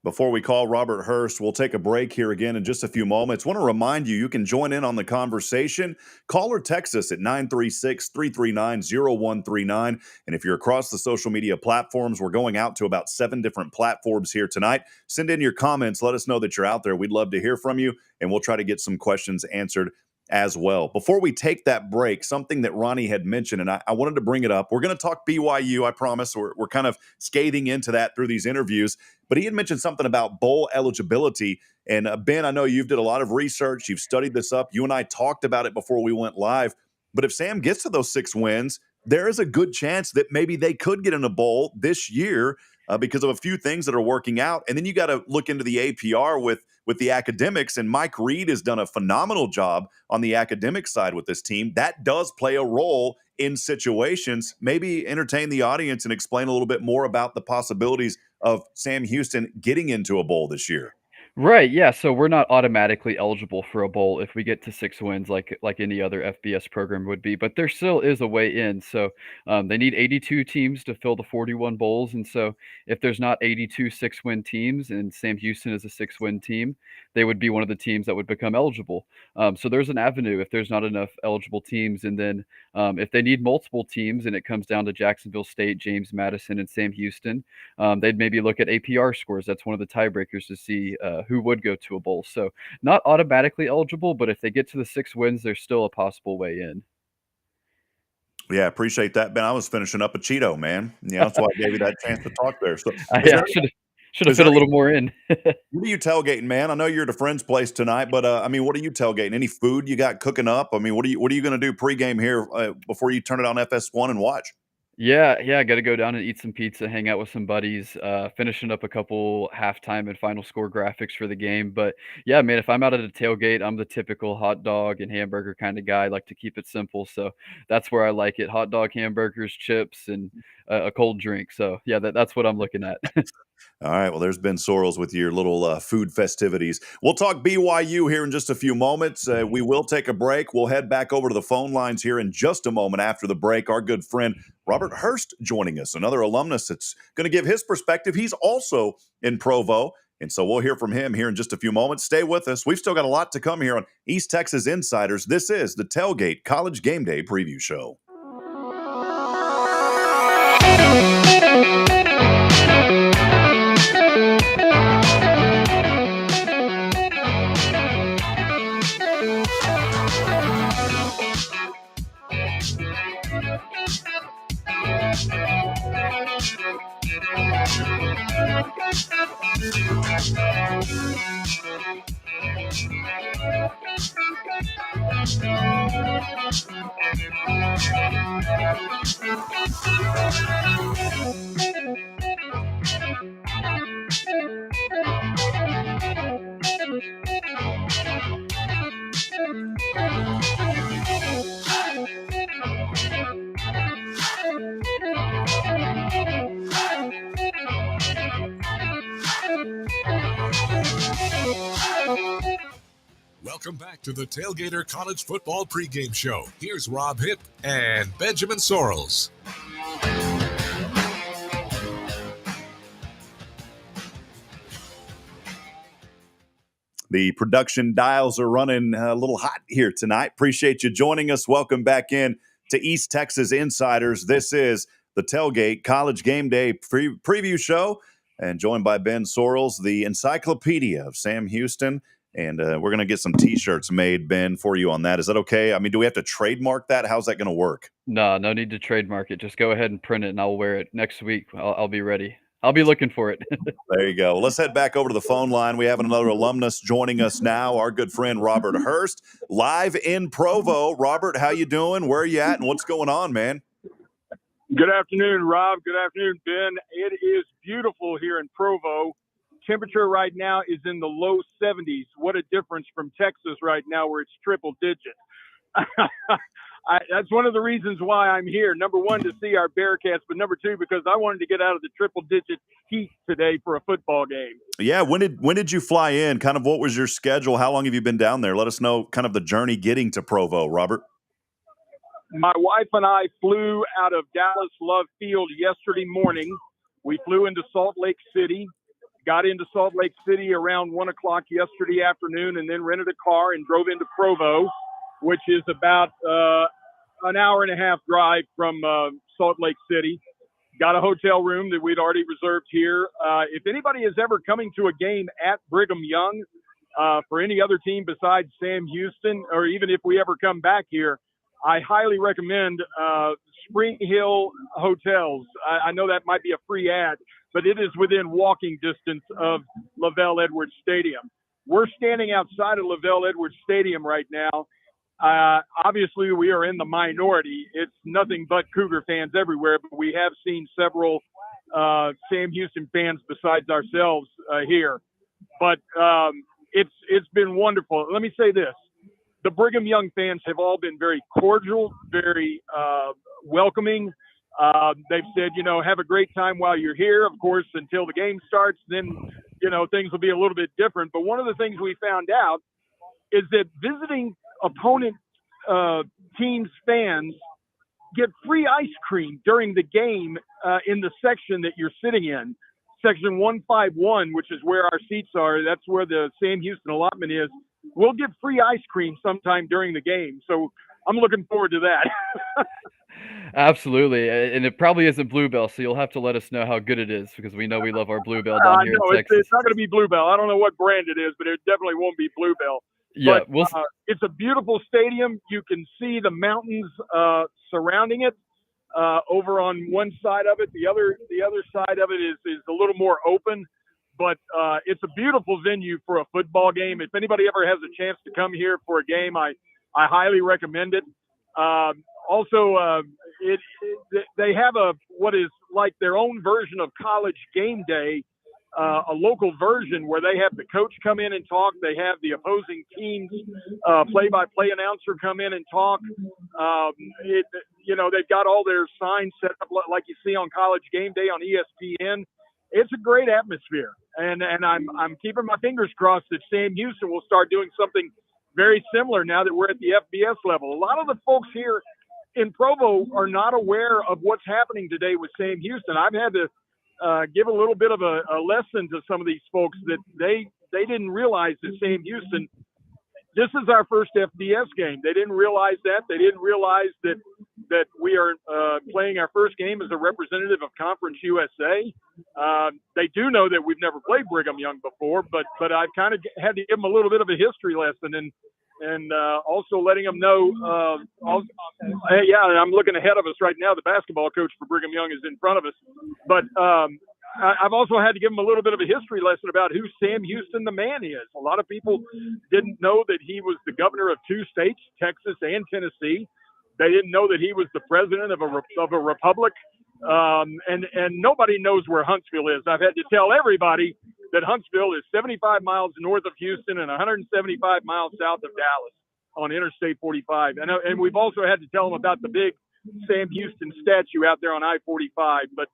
Before we call Robert Hurst, we'll take a break here again in just a few moments. Want to remind you, you can join in on the conversation. Call or text us at 936-339-0139. And if you're across the social media platforms, we're going out to about 7 different platforms here tonight. Send in your comments. Let us know that you're out there. We'd love to hear from you, and we'll try to get some questions answered as well. Before we take that break, something that Ronnie had mentioned, and I wanted to bring it up. We're going to talk BYU, I promise. We're kind of scathing into that through these interviews. But he had mentioned something about bowl eligibility. And Ben, I know you've did a lot of research. You've studied this up. You and I talked about it before we went live. But if Sam gets to those 6 wins, there is a good chance that maybe they could get in a bowl this year because of a few things that are working out. And then you got to look into the APR with the academics, and Mike Reed has done a phenomenal job on the academic side with this team. That does play a role in situations. Maybe entertain the audience and explain a little bit more about the possibilities of Sam Houston getting into a bowl this year. Right, yeah, so we're not automatically eligible for a bowl if we get to 6 wins like any other FBS program would be, but there still is a way in, so, they need 82 teams to fill the 41 bowls, and so if there's not 82 6-win teams and Sam Houston is a 6-win team, they would be one of the teams that would become eligible. So there's an avenue if there's not enough eligible teams, and then, if they need multiple teams and it comes down to Jacksonville State, James Madison, and Sam Houston, they'd maybe look at APR scores. That's one of the tiebreakers to see who would go to a bowl. So not automatically eligible, but if they get to the 6 wins, there's still a possible way in. Yeah, appreciate that, Ben. I was finishing up a Cheeto, man. That's why I gave you that chance to talk there. So, I should have is fit there a any, little more in. what are you tailgating, man? I know you're at a friend's place tonight, but I mean, what are you tailgating? Any food you got cooking up? I mean, what are you going to do pregame here before you turn it on FS1 and watch? Yeah, I gotta go down and eat some pizza, hang out with some buddies, finishing up a couple halftime and final score graphics for the game. But yeah, man, if I'm out at a tailgate, I'm the typical hot dog and hamburger kind of guy. I like to keep it simple, so that's where I like it: hot dog, hamburgers, chips, and a cold drink. So yeah, that's what I'm looking at. All right. Well, there's been Sorrells with your little food festivities. We'll talk BYU here in just a few moments. We will take a break. We'll head back over to the phone lines here in just a moment after the break. Our good friend Robert Hurst joining us, another alumnus that's going to give his perspective. He's also in Provo. And so we'll hear from him here in just a few moments. Stay with us. We've still got a lot to come here on East Texas Insiders. This is the Tailgate College Game Day Preview Show. Welcome back to the Tailgater College Football Pregame Show. Here's Rob Hipp and Benjamin Sorrells. The production dials are running a little hot here tonight. Appreciate you joining us. Welcome back in to East Texas Insiders. This is the Tailgate College Game Day Preview Show, and joined by Ben Sorrells, the encyclopedia of Sam Houston. And we're going to get some T-shirts made, Ben, for you on that. Is that okay? I mean, do we have to trademark that? How's that going to work? No need to trademark it. Just go ahead and print it, and I'll wear it next week. I'll be ready. I'll be looking for it. There you go. Well, let's head back over to the phone line. We have another alumnus joining us now, our good friend Robert Hurst, live in Provo. Robert, how you doing? Where are you at, and what's going on, man? Good afternoon, Rob. Good afternoon, Ben. It is beautiful here in Provo. Temperature right now is in the low 70s. What a difference from Texas right now, where it's triple digit. That's one of the reasons why I'm here. Number one, to see our Bearkats, but number two, because I wanted to get out of the triple-digit heat today for a football game. Yeah, when did you fly in? Kind of what was your schedule? How long have you been down there? Let us know kind of the journey getting to Provo, Robert. My wife and I flew out of Dallas Love Field yesterday morning. We flew into Salt Lake City, got into Salt Lake City around 1 o'clock yesterday afternoon, and then rented a car and drove into Provo, which is about an hour and a half drive from Salt Lake City. Got a hotel room that we'd already reserved here. If anybody is ever coming to a game at Brigham Young for any other team besides Sam Houston, or even if we ever come back here, I highly recommend Spring Hill Hotels. I know that might be a free ad, but it is within walking distance of LaVell Edwards Stadium. We're standing outside of LaVell Edwards Stadium right now. Obviously, we are in the minority. It's nothing but Cougar fans everywhere, but we have seen several Sam Houston fans besides ourselves here. But it's been wonderful. Let me say this. The Brigham Young fans have all been very cordial, very welcoming. They've said, have a great time while you're here, of course, until the game starts. Then things will be a little bit different. But one of the things we found out is that visiting opponent teams' fans get free ice cream during the game in the section that you're sitting in. Section 151, which is where our seats are. That's where the Sam Houston allotment is. We'll get free ice cream sometime during the game. So I'm looking forward to that. Absolutely, and it probably isn't Bluebell, so you'll have to let us know how good it is, because we know we love our Bluebell down here in Texas. It's not going to be Bluebell. I don't know what brand it is, but it definitely won't be Bluebell. Yeah, but it's a beautiful stadium. You can see the mountains surrounding it over on one side of it. The other side of it is a little more open, but it's a beautiful venue for a football game. If anybody ever has a chance to come here for a game, I highly recommend it. Also, they have what is like their own version of College Game Day, a local version where they have the coach come in and talk. They have the opposing team's play-by-play announcer come in and talk. They've got all their signs set up like you see on College Game Day on ESPN. It's a great atmosphere, and I'm keeping my fingers crossed that Sam Houston will start doing something very similar now that we're at the FBS level. A lot of the folks here in Provo are not aware of what's happening today with Sam Houston. I've had to give a little bit of a lesson to some of these folks that they didn't realize that Sam Houston, this is our first FBS game. They didn't realize that. They didn't realize that we are playing our first game as a representative of Conference USA. They do know that we've never played Brigham Young before, but I've kind of had to give them a little bit of a history lesson and also letting them know. I'm looking ahead of us right now. The basketball coach for Brigham Young is in front of us, but I've also had to give them a little bit of a history lesson about who Sam Houston the man is. A lot of people didn't know that he was the governor of two states, Texas and Tennessee. They didn't know that he was the president of a republic. And nobody knows where Huntsville is. I've had to tell everybody that Huntsville is 75 miles north of Houston and 175 miles south of Dallas on Interstate 45. And we've also had to tell them about the big Sam Houston statue out there on I-45. But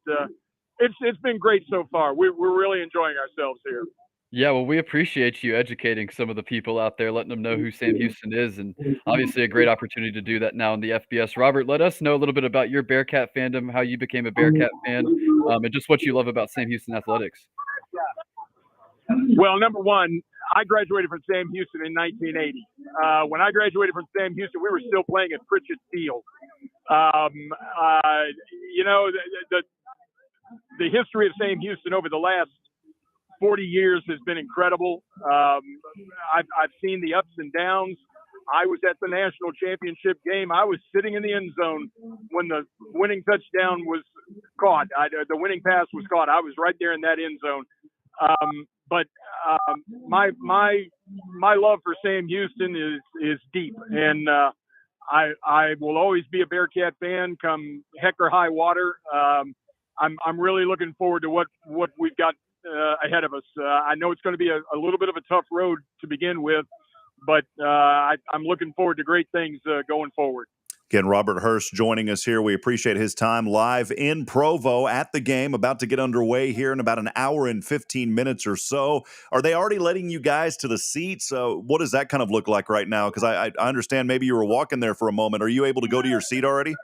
it's been great so far. We're really enjoying ourselves here. Yeah, well, we appreciate you educating some of the people out there, letting them know who Sam Houston is, and obviously a great opportunity to do that now in the FBS. Robert, let us know a little bit about your Bearcat fandom, how you became a Bearcat fan, and just what you love about Sam Houston athletics. Well, number one, I graduated from Sam Houston in 1980. When I graduated from Sam Houston, we were still playing at Pritchett Field. The history of Sam Houston over the last 40 years has been incredible. I've seen the ups and downs. I was at the national championship game. I was sitting in the end zone when the winning touchdown was caught. The winning pass was caught. I was right there in that end zone. But my love for Sam Houston is deep, and I will always be a Bearcat fan, come heck or high water. I'm really looking forward to what we've got ahead of us. I know it's going to be a little bit of a tough road to begin with, but I'm looking forward to great things going forward. Again, Robert Hurst joining us here. We appreciate his time live in Provo at the game, about to get underway here in about an hour and 15 minutes or so. Are they already letting you guys to the seats? What does that kind of look like right now? Because I understand maybe you were walking there for a moment. Are you able to go to your seat already?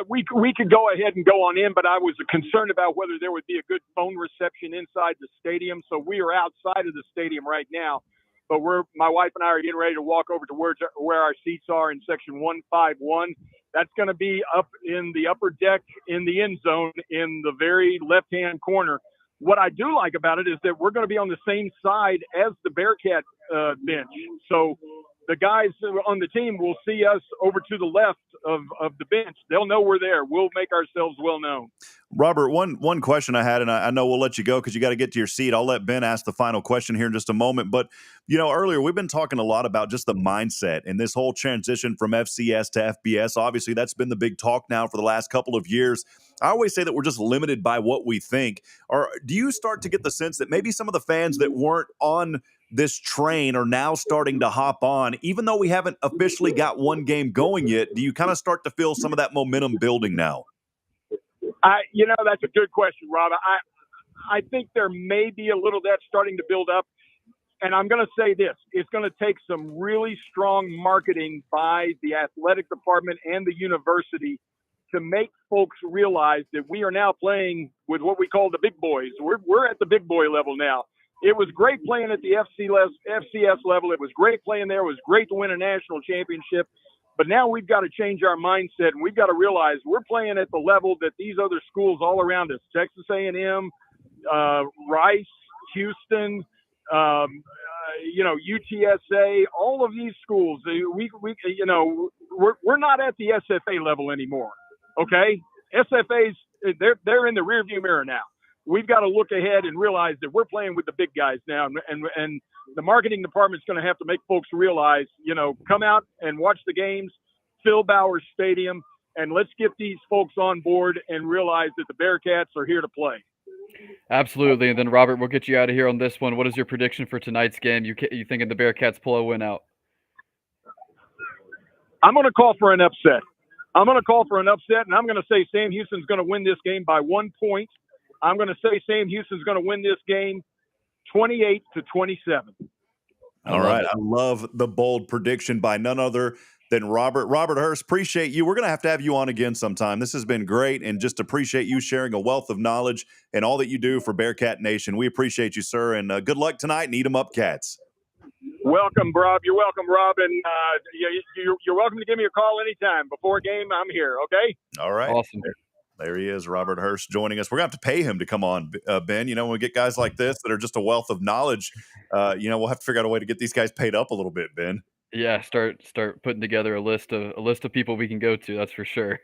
We could go ahead and go on in, but I was concerned about whether there would be a good phone reception inside the stadium. So we are outside of the stadium right now. But my wife and I are getting ready to walk over to where our seats are in section 151. That's going to be up in the upper deck in the end zone in the very left-hand corner. What I do like about it is that we're going to be on the same side as the Bearcat bench. So the guys on the team will see us over to the left of the bench. They'll know we're there. We'll make ourselves well known. Robert, one question I had, and I know we'll let you go because you got to get to your seat. I'll let Ben ask the final question here in just a moment. But, earlier we've been talking a lot about just the mindset and this whole transition from FCS to FBS. Obviously, that's been the big talk now for the last couple of years. I always say that we're just limited by what we think. Or do you start to get the sense that maybe some of the fans that weren't on this train are now starting to hop on, even though we haven't officially got one game going yet? Do you kind of start to feel some of that momentum building now? That's a good question, Rob. I think there may be a little of that starting to build up. And I'm going to say this, it's going to take some really strong marketing by the athletic department and the university to make folks realize that we are now playing with what we call the big boys. We're at the big boy level now. It was great playing at the FCS level. It was great playing there. It was great to win a national championship. But now we've got to change our mindset, and we've got to realize we're playing at the level that these other schools all around us, Texas A&M, Rice, Houston, UTSA, all of these schools, we're not at the SFA level anymore. Okay, SFA's they're in the rearview mirror now. We've got to look ahead and realize that we're playing with the big guys now, and the marketing department's going to have to make folks realize, come out and watch the games, fill Bowers Stadium, and let's get these folks on board and realize that the Bearkats are here to play. Absolutely. And then, Robert, we'll get you out of here on this one. What is your prediction for tonight's game? You thinking the Bearkats pull a win out? I'm going to call for an upset. And I'm going to say Sam Houston's going to win this game by 1 point. I'm going to say Sam Houston's going to win this game 28-27. All right. I love the bold prediction by none other than Robert. Robert Hurst, appreciate you. We're going to have you on again sometime. This has been great, and just appreciate you sharing a wealth of knowledge and all that you do for Bearcat Nation. We appreciate you, sir, and good luck tonight, and eat 'em up, Cats. Welcome, Rob. You're welcome, Rob, and you're welcome to give me a call anytime. Before a game, I'm here, okay? All right. Awesome. There he is, Robert Hurst, joining us. We're going to have to pay him to come on, Ben. When we get guys like this that are just a wealth of knowledge, we'll have to figure out a way to get these guys paid up a little bit, Ben. Yeah, start putting together a list of people we can go to. That's for sure.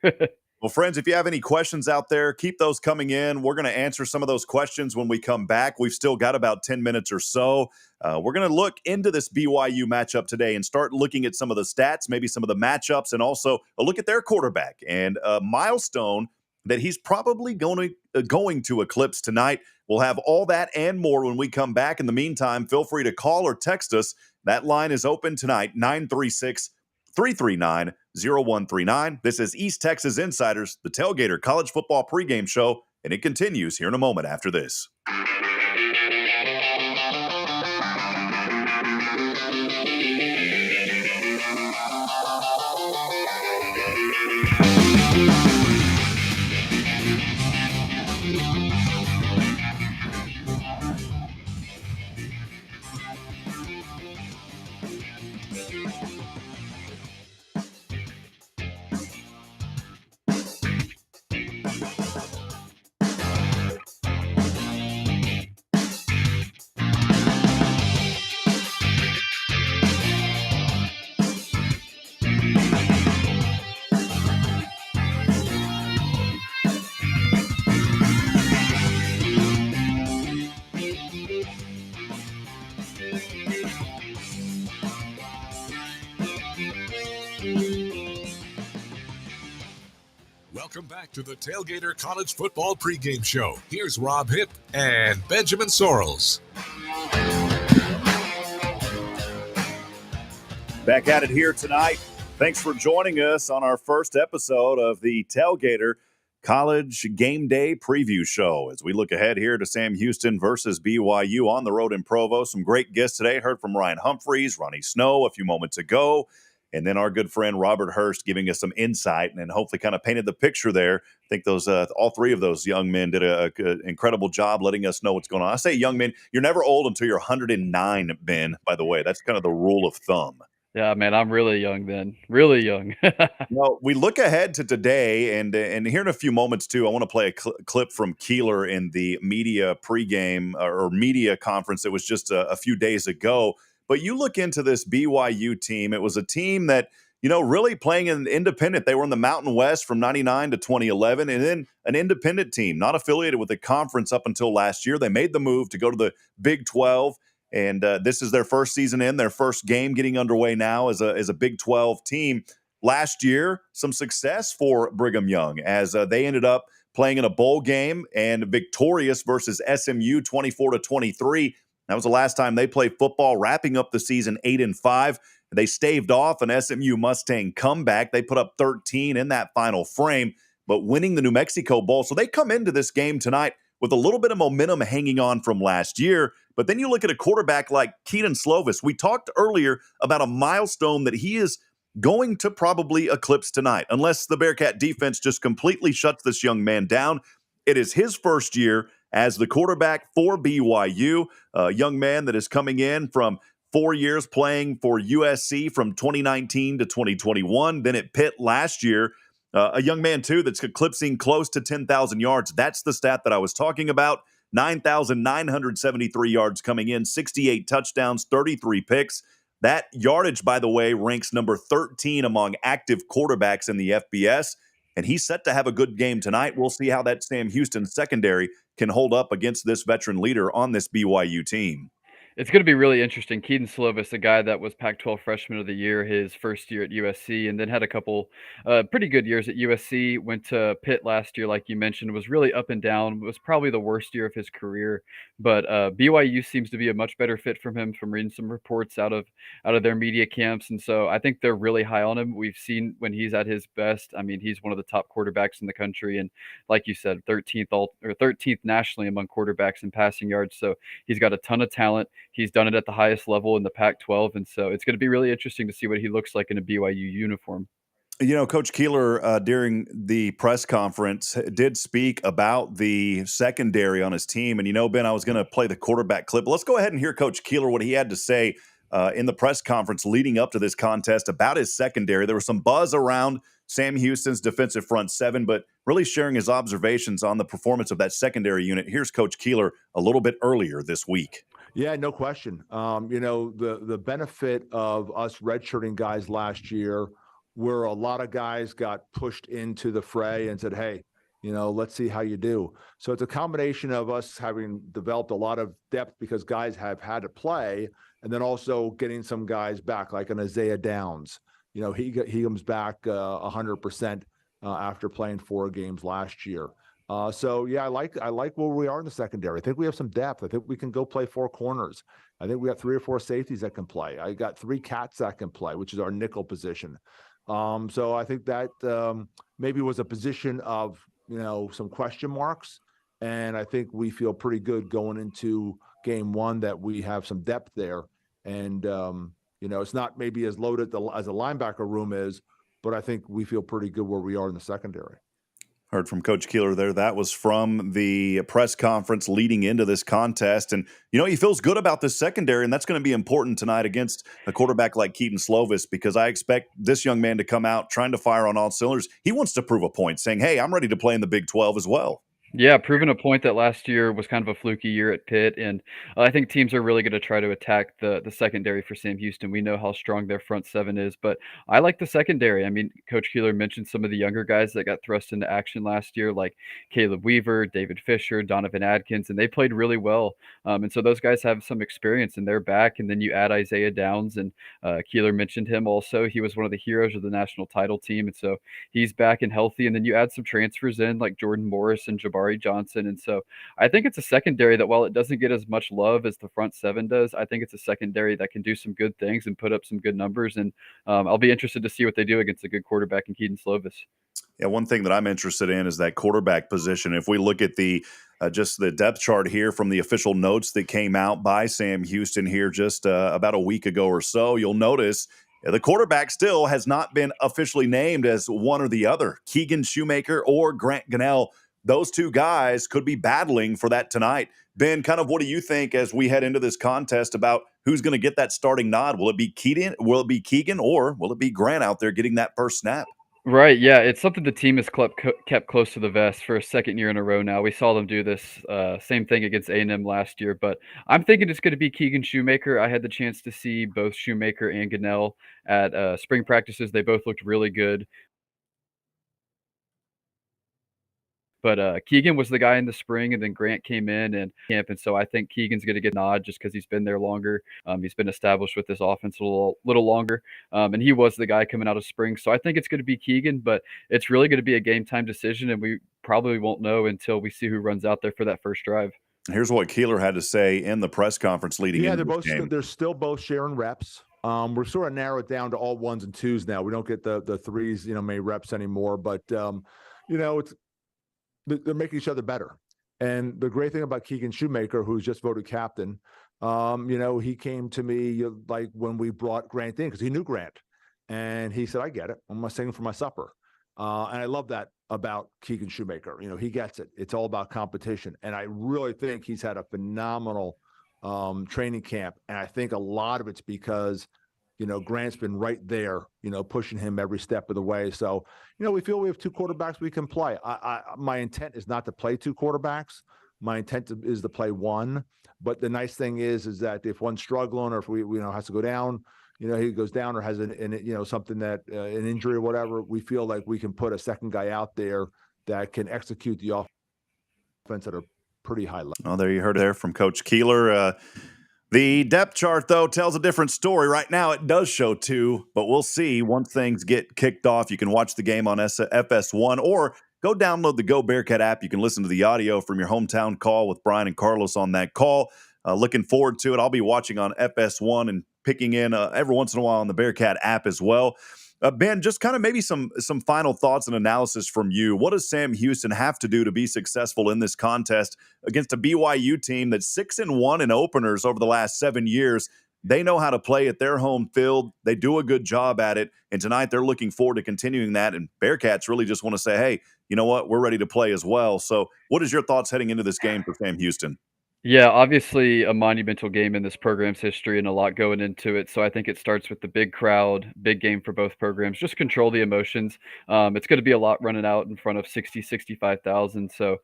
Well, friends, if you have any questions out there, keep those coming in. We're going to answer some of those questions when we come back. We've still got about 10 minutes or so. We're going to look into this BYU matchup today and start looking at some of the stats, maybe some of the matchups, and also a look at their quarterback and a milestone that he's probably going to eclipse tonight. We'll have all that and more when we come back. In the meantime, feel free to call or text us. That line is open tonight, 936-339-0139. This is East Texas Insiders, the Tailgater College Football Pregame Show, and it continues here in a moment after this. Welcome back to the Tailgater College Football Pregame Show. Here's Rob Hipp and Benjamin Sorrells. Back at it here tonight. Thanks for joining us on our first episode of the Tailgater College Game Day Preview Show. As we look ahead here to Sam Houston versus BYU on the road in Provo. Some great guests today. Heard from Ryan Humphreys, Ronnie Snow a few moments ago. And then our good friend Robert Hurst giving us some insight and hopefully kind of painted the picture there. I think those all three of those young men did an incredible job letting us know what's going on. I say young men, you're never old until you're 109, Ben, by the way. That's kind of the rule of thumb. Yeah, man, I'm really young then. Really young. Well, we look ahead to today, and here in a few moments, too, I want to play a clip from Keeler in the media pregame or media conference that was just a few days ago. But you look into this BYU team, it was a team that, really playing an independent. They were in the Mountain West from 99 to 2011, and then an independent team, not affiliated with the conference up until last year. They made the move to go to the Big 12, and this is their first season in, their first game getting underway now as a Big 12 team. Last year, some success for Brigham Young as they ended up playing in a bowl game and victorious versus SMU 24-23. That was the last time they played football, wrapping up the season 8-5. They staved off an SMU Mustang comeback. They put up 13 in that final frame, but winning the New Mexico Bowl. So they come into this game tonight with a little bit of momentum hanging on from last year. But then you look at a quarterback like Kedon Slovis. We talked earlier about a milestone that he is going to probably eclipse tonight, unless the Bearcat defense just completely shuts this young man down. It is his first year as the quarterback for BYU, a young man that is coming in from 4 years playing for USC from 2019 to 2021, then at Pitt last year. A young man, too, that's eclipsing close to 10,000 yards. That's the stat that I was talking about. 9,973 yards coming in, 68 touchdowns, 33 picks. That yardage, by the way, ranks number 13 among active quarterbacks in the FBS. And he's set to have a good game tonight. We'll see how that Sam Houston secondary can hold up against this veteran leader on this BYU team. It's going to be really interesting. Kedon Slovis, a guy that was Pac-12 Freshman of the Year his first year at USC, and then had a couple pretty good years at USC. Went to Pitt last year, like you mentioned, was really up and down. Was probably the worst year of his career, but BYU seems to be a much better fit for him. From reading some reports out of their media camps, and so I think they're really high on him. We've seen when he's at his best. I mean, he's one of the top quarterbacks in the country, and like you said, 13th nationally among quarterbacks in passing yards. So he's got a ton of talent. He's done it at the highest level in the Pac-12, and so it's going to be really interesting to see what he looks like in a BYU uniform. You know, Coach Keeler, during the press conference, did speak about the secondary on his team. And, you know, Ben, I was going to play the quarterback clip. Let's go ahead and hear Coach Keeler, what he had to say in the press conference leading up to this contest about his secondary. There was some buzz around Sam Houston's defensive front seven, but really sharing his observations on the performance of that secondary unit. Here's Coach Keeler a little bit earlier this week. Yeah, no question. You know, the benefit of us redshirting guys last year, where a lot of guys got pushed into the fray and said, hey, you know, let's see how you do. So it's a combination of us having developed a lot of depth because guys have had to play, and then also getting some guys back, like an Isaiah Downs. You know, he comes back 100% after playing 4 games last year. So yeah, I like where we are in the secondary. I think we have some depth. I think we can go play 4 corners. I think we got 3 or 4 safeties that can play. I got 3 cats that can play, which is our nickel position. So I think that maybe was a position of, you know, some question marks, and I think we feel pretty good going into game 1 that we have some depth there. And you know, it's not maybe as loaded as a linebacker room is, but I think we feel pretty good where we are in the secondary. Heard from Coach Keeler there. That was from the press conference leading into this contest. And, you know, he feels good about this secondary, and that's going to be important tonight against a quarterback like Kedon Slovis, because I expect this young man to come out trying to fire on all cylinders. He wants to prove a point, saying, hey, I'm ready to play in the Big 12 as well. Yeah, proving a point that last year was kind of a fluky year at Pitt, and I think teams are really going to try to attack the secondary for Sam Houston. We know how strong their front seven is, but I like the secondary. I mean, Coach Keeler mentioned some of the younger guys that got thrust into action last year, like Caleb Weaver, David Fisher, Donovan Adkins, and they played really well. And so those guys have some experience, and they're back. And then you add Isaiah Downs, and Keeler mentioned him also. He was one of the heroes of the national title team, and so he's back and healthy. And then you add some transfers in, like Jordan Morris and Jabari Johnson. And so I think it's a secondary that, while it doesn't get as much love as the front seven does, I think it's a secondary that can do some good things and put up some good numbers. And I'll be interested to see what they do against a good quarterback in Kedon Slovis. Yeah, one thing that I'm interested in is that quarterback position. If we look at the just the depth chart here from the official notes that came out by Sam Houston here just about a week ago or so, you'll notice the quarterback still has not been officially named as one or the other, Keegan Shoemaker or Grant Gunnell. Those 2 guys could be battling for that tonight. Ben, kind of what do you think as we head into this contest about who's going to get that starting nod? Will it be Keegan? Will it be Keegan, or will it be Grant out there getting that first snap? Right, yeah, it's something the team has kept close to the vest for a second year in a row now. We saw them do this same thing against A&M last year, but I'm thinking it's going to be Keegan Shoemaker. I had the chance to see both Shoemaker and Gunnell at spring practices. They both looked really good. But Keegan was the guy in the spring, and then Grant came in and camp. And so I think Keegan's going to get a nod just because he's been there longer. He's been established with this offense a little longer. And he was the guy coming out of spring. So I think it's going to be Keegan, but it's really going to be a game time decision. And we probably won't know until we see who runs out there for that first drive. Here's what Keeler had to say in the press conference leading into the game. They're still both sharing reps. We're sort of narrowed down to all 1s and 2s now. We don't get the 3s, you know, many reps anymore. But, you know, they're making each other better. And the great thing about Keegan Shoemaker, who's just voted captain, he came to me like when we brought Grant in, because he knew Grant. And he said, I get it. I'm going to sing for my supper. And I love that about Keegan Shoemaker. He gets it. It's all about competition. And I really think he's had a phenomenal training camp. And I think a lot of it's because, Grant's been right there, pushing him every step of the way. So, we feel we have two quarterbacks we can play. My intent is not to play two quarterbacks. My intent is to play one. But the nice thing is that if one's struggling, or if we has to go down, he goes down or has something that an injury or whatever, we feel like we can put a second guy out there that can execute the offense at a pretty high level. Well, there you heard it there from Coach Keeler. The depth chart, though, tells a different story. Right now, it does show two, but we'll see once things get kicked off. You can watch the game on FS1 or go download the Go Bearcat app. You can listen to the audio from your hometown call with Brian and Carlos on that call. Looking forward to it. I'll be watching on FS1 and picking in every once in a while on the Bearcat app as well. Ben, just kind of maybe some final thoughts and analysis from you. What does Sam Houston have to do to be successful in this contest against a BYU team that's 6-1 in openers over the last 7 years? They know how to play at their home field. They do a good job at it. And tonight they're looking forward to continuing that. And Bearcats really just want to say, hey, you know what? We're ready to play as well. So what is your thoughts heading into this game for Sam Houston? Yeah, obviously a monumental game in this program's history and a lot going into it. So I think it starts with the big crowd, big game for both programs. Just control the emotions. It's going to be a lot running out in front of 65,000. So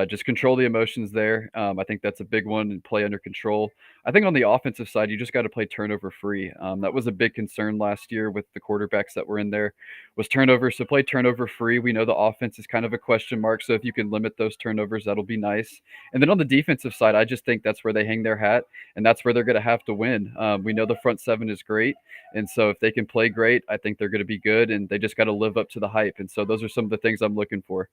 just control the emotions there. I think that's a big one, and play under control. I think on the offensive side, you just got to play turnover free. That was a big concern last year with the quarterbacks that were in there, was turnovers. So play turnover free. We know the offense is kind of a question mark. So if you can limit those turnovers, that'll be nice. And then on the defensive side, I just think that's where they hang their hat, and that's where they're going to have to win. We know the front seven is great, and so if they can play great, I think they're going to be good, and they just got to live up to the hype. And so those are some of the things I'm looking for.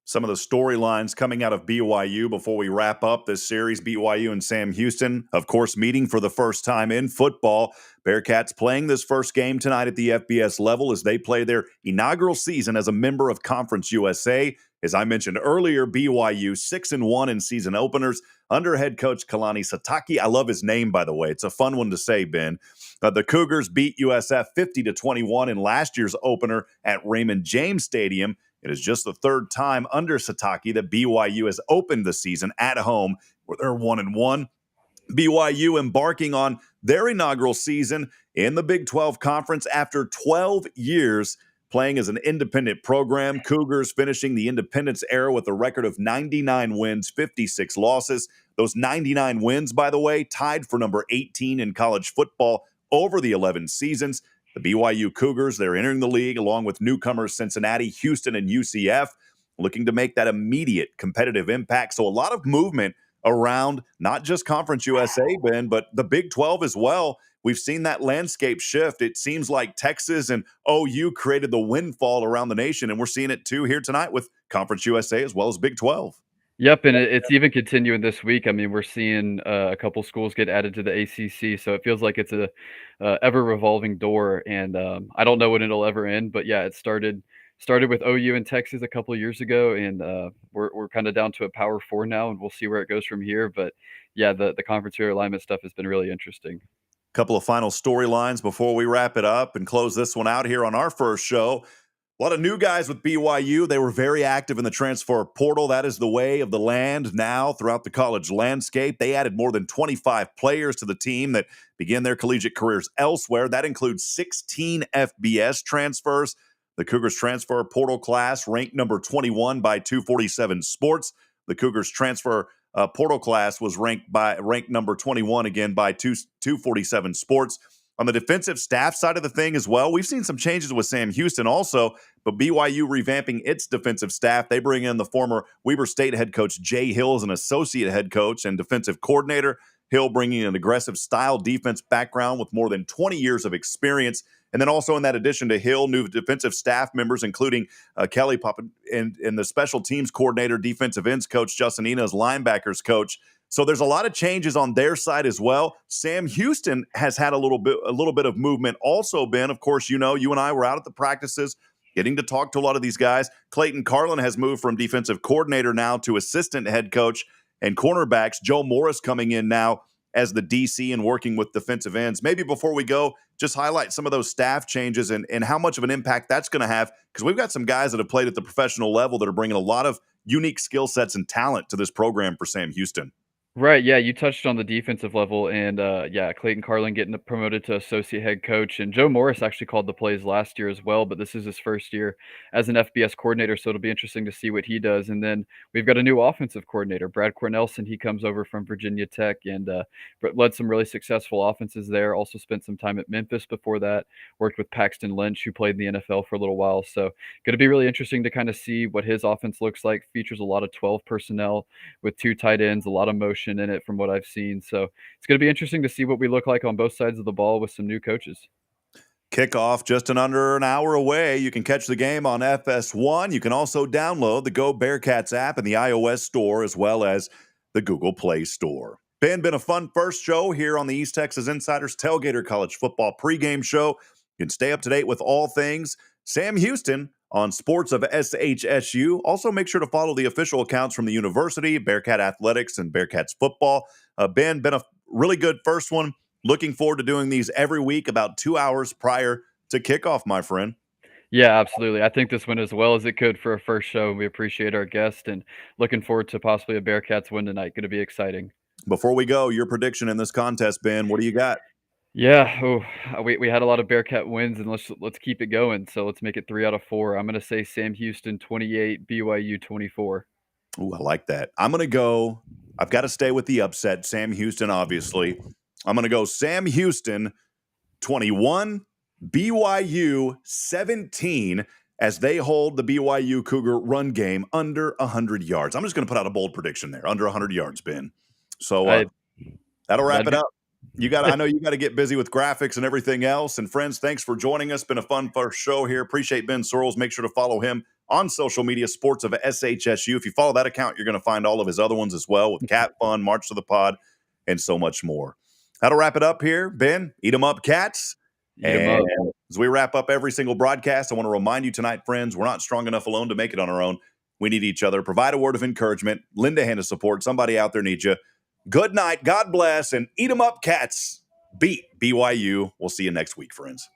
Some of the storylines coming out of BYU before we wrap up this series. BYU and Sam Houston, of course, meeting for the first time in football. Bearcats playing this first game tonight at the FBS level as they play their inaugural season as a member of Conference USA. As I mentioned earlier, BYU 6-1 in season openers under head coach Kalani Sitake. I love his name, by the way. It's a fun one to say, Ben. The Cougars beat USF 50-21 in last year's opener at Raymond James Stadium. It is just the third time under Sitake that BYU has opened the season at home, where they're 1-1. BYU embarking on their inaugural season in the Big 12 Conference after 12 years playing as an independent program. Cougars finishing the independence era with a record of 99 wins, 56 losses. Those 99 wins, by the way, tied for number 18 in college football over the 11 seasons. The BYU Cougars, they're entering the league along with newcomers Cincinnati, Houston, and UCF, looking to make that immediate competitive impact. So a lot of movement around not just Conference USA, Ben, but the Big 12 as well. We've seen that landscape shift. It seems like Texas and OU created the windfall around the nation, and we're seeing it too here tonight with Conference USA as well as Big 12. Yep, and it's even continuing this week. I mean, we're seeing a couple schools get added to the ACC, so it feels like it's a ever-revolving door, and I don't know when it'll ever end. But yeah, it started with OU in Texas a couple of years ago, and we're kind of down to a Power 4 now, and we'll see where it goes from here. But yeah, the conference realignment stuff has been really interesting. Couple of final storylines before we wrap it up and close this one out here on our first show. A lot of new guys with BYU. They were very active in the transfer portal. That is the way of the land now throughout the college landscape. They added more than 25 players to the team that began their collegiate careers elsewhere. That includes 16 FBS transfers. The Cougars transfer portal class ranked number 21 by 247 Sports. The Cougars transfer portal class was ranked number 21 again by 247 Sports. On the defensive staff side of the thing as well, we've seen some changes with Sam Houston also, but BYU revamping its defensive staff. They bring in the former Weber State head coach Jay Hill as an associate head coach and defensive coordinator. Hill bringing an aggressive style defense background with more than 20 years of experience. And then also in that addition to Hill, new defensive staff members, including Kelly Poppin and the special teams coordinator, defensive ends coach, Justin Ena's linebackers coach. So there's a lot of changes on their side as well. Sam Houston has had a little bit of movement also, Ben. Of course, you and I were out at the practices getting to talk to a lot of these guys. Clayton Carlin has moved from defensive coordinator now to assistant head coach and cornerbacks. Joe Morris coming in now as the DC and working with defensive ends. Maybe before we go, just highlight some of those staff changes and how much of an impact that's going to have, because we've got some guys that have played at the professional level that are bringing a lot of unique skill sets and talent to this program for Sam Houston. Right, yeah, you touched on the defensive level, and yeah, Clayton Carlin getting promoted to associate head coach, and Joe Morris actually called the plays last year as well, but this is his first year as an FBS coordinator, so it'll be interesting to see what he does. And then we've got a new offensive coordinator, Brad Cornelson. He comes over from Virginia Tech and led some really successful offenses there. Also spent some time at Memphis before that. Worked with Paxton Lynch, who played in the NFL for a little while. So going to be really interesting to kind of see what his offense looks like. Features a lot of 12 personnel with 2 tight ends, a lot of motion in it from what I've seen. So it's going to be interesting to see what we look like on both sides of the ball with some new coaches. Kickoff just under an hour away. You can catch the game on FS1. You can also download the Go Bearkats app in the iOS store as well as the Google Play Store. Been a fun first show here on the East Texas Insiders Tailgater College Football pregame show. You can stay up to date with all things Sam Houston on Sports of SHSU. Also, make sure to follow the official accounts from the university, Bearcat Athletics and Bearcats Football. Been a really good first one. Looking forward to doing these every week about 2 hours prior to kickoff, my friend. Yeah, absolutely. I think this went as well as it could for a first show. We appreciate our guest and looking forward to possibly a Bearcats win tonight. Going to be exciting. Before we go, your prediction in this contest, Ben, what do you got? Yeah, we had a lot of Bearcat wins, and let's keep it going. So let's make it 3 out of 4. I'm going to say Sam Houston 28, BYU 24. Ooh, I like that. I'm going to go, I've got to stay with the upset, Sam Houston, obviously. I'm going to go Sam Houston 21, BYU 17, as they hold the BYU Cougar run game under 100 yards. I'm just going to put out a bold prediction there, under 100 yards, Ben. So that'll wrap it up. I know you got to get busy with graphics and everything else. And friends, thanks for joining us. Been a fun first show here. Appreciate Ben Sorrells. Make sure to follow him on social media, Sports of SHSU. If you follow that account, you're going to find all of his other ones as well, with Cat Fun, March to the Pod, and so much more. That'll wrap it up here. Ben, eat 'em up, cats. Eat 'em up. As we wrap up every single broadcast, I want to remind you tonight, friends, we're not strong enough alone to make it on our own. We need each other. Provide a word of encouragement. Lend a hand of support. Somebody out there needs you. Good night. God bless. And eat 'em up, cats. Beat BYU. We'll see you next week, friends.